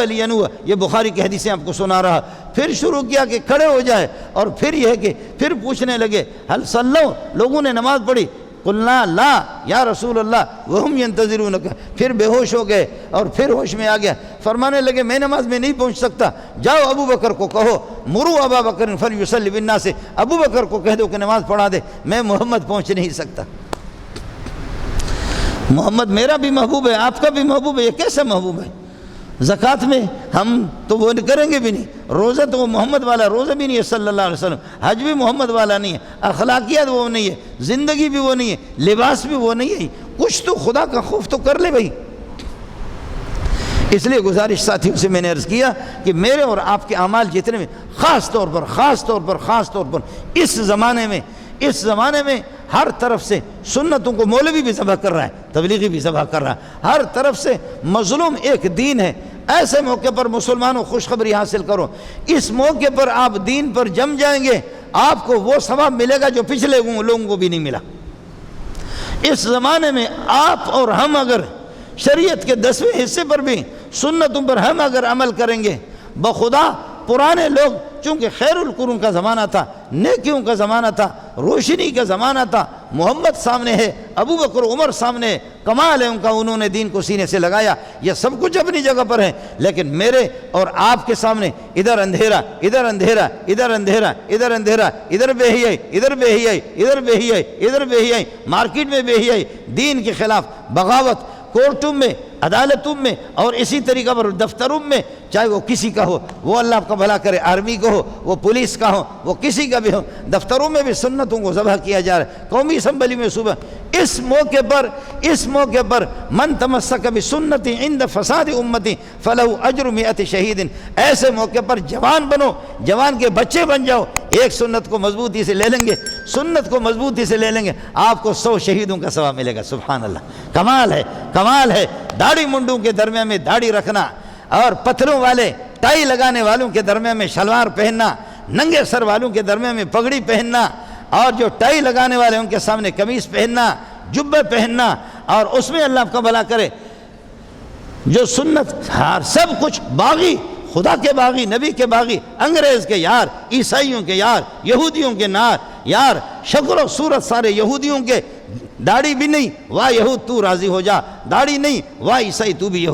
لینوء، یہ بخاری کی حدیثیں آپ کو سنا رہا۔ پھر شروع کیا کہ کھڑے ہو جائے، اور پھر یہ ہے کہ پھر پوچھنے لگے حل صلو، لوگوں نے نماز پڑھی، قلنا لا یا رسول اللہ وہم ینتظرونک، پھر بے ہوش ہو گئے اور پھر ہوش میں آ گیا، فرمانے لگے میں نماز میں نہیں پہنچ سکتا، جاؤ ابو بکر کو کہو، مرو ابا بکر فلیصلی بالناس، ابو بکر کو کہہ دو کہ نماز پڑھا دے، میں محمد پہنچ نہیں سکتا۔ محمد میرا بھی محبوب ہے، آپ کا بھی محبوب ہے، یہ کیسا محبوب ہے؟ زکوٰۃ میں ہم تو وہ کریں گے بھی نہیں، روزہ تو وہ محمد والا روزہ بھی نہیں ہے صلی اللہ علیہ وسلم، حج بھی محمد والا نہیں ہے، اخلاقیات وہ نہیں ہے، زندگی بھی وہ نہیں ہے، لباس بھی وہ نہیں ہے، کچھ تو خدا کا خوف تو کر لے بھائی۔ اس لیے گزارش ساتھیوں سے میں نے عرض کیا کہ میرے اور آپ کے اعمال جتنے میں خاص طور پر اس زمانے میں ہر طرف سے سنتوں کو مولوی بھی ذبح کر رہا ہے، تبلیغی بھی ذبح کر رہا ہے، ہر طرف سے مظلوم ایک دین ہے۔ ایسے موقع پر مسلمانوں خوشخبری حاصل کرو، اس موقع پر آپ دین پر جم جائیں گے، آپ کو وہ ثواب ملے گا جو پچھلے لوگوں کو بھی نہیں ملا۔ اس زمانے میں آپ اور ہم اگر شریعت کے 10ویں حصے پر بھی سنتوں پر ہم اگر عمل کریں گے، بخدا پرانے لوگ چونکہ خیر القرون کا زمانہ تھا، نیکیوں کا زمانہ تھا، روشنی کا زمانہ تھا، محمد سامنے ہے، ابو بکر عمر سامنے ہے، کمال ہے ان کا، انہوں نے دین کو سینے سے لگایا، یہ سب کچھ اپنی جگہ پر ہے، لیکن میرے اور آپ کے سامنے ادھر اندھیرا، ادھر اندھیرا، ادھر اندھیرا، ادھر اندھیرا، ادھر بے حیائی، ادھر بے حیائی، ادھر بے حیائی، ادھر بے حیائی، مارکیٹ میں بے حیائی، دین کے خلاف بغاوت، کورٹوں میں عدالتوں میں اور اسی طریقہ پر دفتروں میں، چاہے وہ کسی کا ہو، وہ اللہ آپ کا بھلا کرے، آرمی کا ہو، وہ پولیس کا ہو، وہ کسی کا بھی ہو، دفتروں میں بھی سنتوں کو ذبح کیا جا رہا ہے، قومی اسمبلی میں صبح اس موقع پر من تمسک بسنتی عند فساد امتی فلہ اجر 100 شہید، ایسے موقع پر جوان بنو، جوان کے بچے بن جاؤ، ایک سنت کو مضبوطی سے لے لیں گے، آپ کو 100 شہیدوں کا ثواب ملے گا۔ سبحان اللہ، کمال ہے۔ داڑھی منڈوں کے درمیان میں داڑھی رکھنا اور پتھروں والے ٹائی لگانے والوں کے درمیان میں شلوار پہننا، ننگے سر والوں کے درمیان میں پگڑی پہننا، اور جو ٹائی لگانے والے ان کے سامنے قمیص پہننا، جبے پہننا، اور اس میں اللہ آپ کا بھلا کرے جو سنت، سب کچھ باغی، خدا کے باغی، نبی کے باغی، انگریز کے یار، عیسائیوں کے یار، یہودیوں کے یار، شکل و صورت سارے یہودیوں کے، داڑھی بھی نہیں، واہ یہود تو راضی ہو جا، داڑھی نہیں، واہ عیسائی تو بھی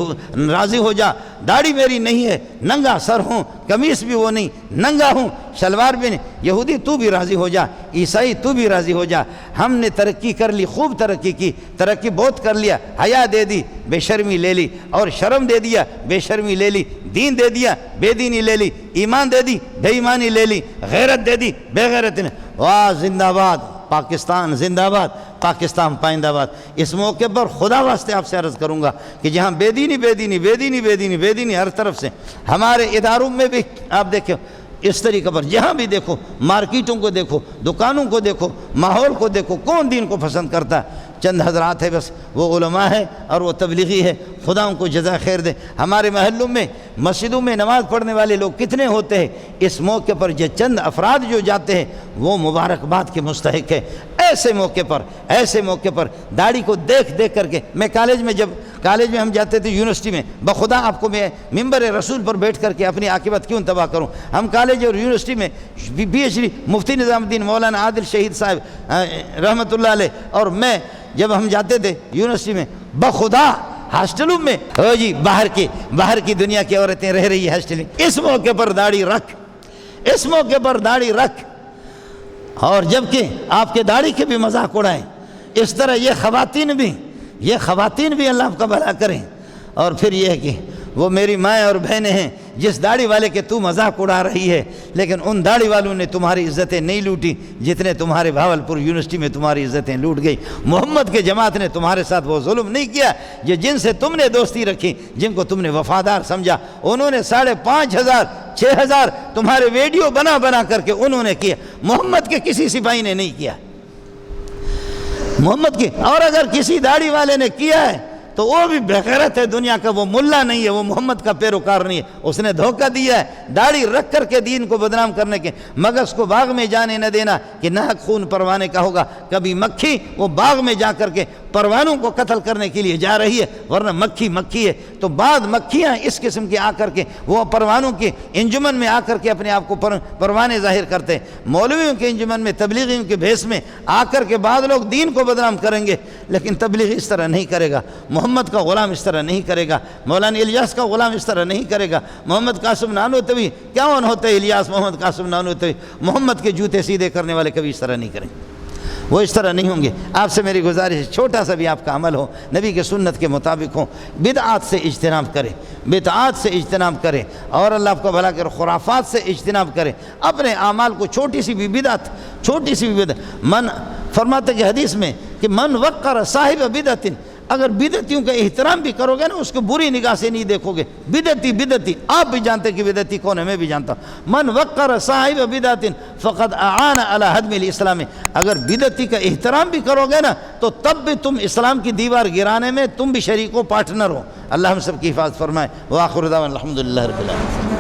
راضی ہو جا، داڑھی میری نہیں ہے، ننگا سر ہوں، قمیص بھی وہ نہیں، ننگا ہوں، شلوار بھی نہیں، یہودی تو بھی راضی ہو جا، عیسائی تو بھی راضی ہو جا۔ ہم نے ترقی کر لی، خوب ترقی کی، ترقی بہت کر لیا، حیا دے دی، بے شرمی لے لی، اور شرم دے دیا، بے شرمی لے لی، دین دے دیا، بے دینی لے لی، ایمان دے دی، بے ایمانی لے لی، غیرت دے دی، بے غیرت نے۔ واہ زندہ باد پاکستان، زندہ باد پاکستان پائندہ باد۔ اس موقع پر خدا واسطے آپ سے عرض کروں گا کہ جہاں بے دینی ہر طرف سے، ہمارے اداروں میں بھی آپ دیکھیں اس طریقے پر، جہاں بھی دیکھو، مارکیٹوں کو دیکھو، دکانوں کو دیکھو، ماحول کو دیکھو، کون دین کو پسند کرتا ہے؟ چند حضرات ہے بس، وہ علماء ہے اور وہ تبلیغی ہے، خدا ان کو جزا خیر دے۔ ہمارے محلوں میں، مسجدوں میں نماز پڑھنے والے لوگ کتنے ہوتے ہیں، اس موقع پر جو چند افراد جو جاتے ہیں وہ مبارکباد کے مستحق ہے۔ ایسے موقع پر داڑھی کو دیکھ کر کے، میں کالج میں ہم جاتے تھے، یونیورسٹی میں، بخدا آپ کو میں ممبر رسول پر بیٹھ کر کے اپنی عاقبت کیوں تباہ کروں؟ ہم کالج اور یونیورسٹی میں PhD مفتی نظام الدین مولانا عادل شہید صاحب رحمۃ اللہ علیہ اور میں جب ہم جاتے تھے یونیورسٹی میں، بخدا ہاسٹلوں میں جی باہر کی دنیا کی عورتیں رہ رہی ہے ہاسٹل میں، اس موقع پر داڑھی رکھ، اور جبکہ آپ کے داڑھی کے بھی مذاق اڑائیں، اس طرح یہ خواتین بھی اللہ آپ کا بھلا کریں۔ اور پھر یہ ہے کہ وہ میری مائیں اور بہنیں ہیں، جس داڑھی والے کے تو مذاق اڑا رہی ہے، لیکن ان داڑھی والوں نے تمہاری عزتیں نہیں لوٹی جتنے تمہارے بھاولپور یونیورسٹی میں تمہاری عزتیں لوٹ گئی۔ محمد کے جماعت نے تمہارے ساتھ وہ ظلم نہیں کیا، جن سے تم نے دوستی رکھی، جن کو تم نے وفادار سمجھا، انہوں نے 5,500 6,000 تمہارے ویڈیو بنا کر کے انہوں نے کیا، محمد کے کسی سپاہی نے نہیں کیا، محمد کی۔ اور اگر کسی داڑھی والے نے کیا ہے تو وہ بھی بغیرت ہے دنیا کا، وہ ملا نہیں ہے، وہ محمد کا پیروکار نہیں ہے، اس نے دھوکہ دیا ہے داڑھی رکھ کر کے دین کو بدنام کرنے کے۔ مگس کو باغ میں جانے نہ دینا کہ ناحق خون پروانے کا ہوگا، کبھی مکھی وہ باغ میں جا کر کے پروانوں کو قتل کرنے کے لیے جا رہی ہے، ورنہ مکھی ہے، تو بعد مکھیاں اس قسم کی آ کر کے وہ پروانوں کے انجمن میں آ کر کے اپنے آپ کو پروانے ظاہر کرتے ہیں، مولویوں کے انجمن میں، تبلیغیوں کے بھیس میں آ کر کے بعض لوگ دین کو بدنام کریں گے، لیکن تبلیغی اس طرح نہیں کرے گا، محمد کا غلام اس طرح نہیں کرے گا، مولانا الیاس کا غلام اس طرح نہیں کرے گا، محمد قاسم نانوتوی کیا ہوتا ہے، الیاس محمد قاسم نانوتوی، محمد کے جوتے سیدھے کرنے والے کبھی اس طرح نہیں کریں گے، وہ اس طرح نہیں ہوں گے۔ آپ سے میری گزارش، چھوٹا سا بھی آپ کا عمل ہو، نبی کے سنت کے مطابق ہو، بدعات سے اجتناب کرے اور اللہ آپ کو بھلا کرے، خرافات سے اجتناب کرے، اپنے اعمال کو چھوٹی سی بھی بدعت من فرماتے کہ حدیث میں کہ من وقر صاحب بدعت، اگر بدعتیوں کا احترام بھی کرو گے نا، اس کو بری نگاہ سے نہیں دیکھو گے، بدعتی آپ بھی جانتے کہ بدعتی کون ہے، میں بھی جانتا ہوں، من وقر صاحب بدعت فقد اعان علی ہدم الاسلام، اگر بدعتی کا احترام بھی کرو گے نا تو تب بھی تم اسلام کی دیوار گرانے میں تم بھی شریک و پارٹنر ہو۔ اللہ ہم سب کی حفاظت فرمائے۔ وآخر دعوانا الحمدللہ رب العالمین۔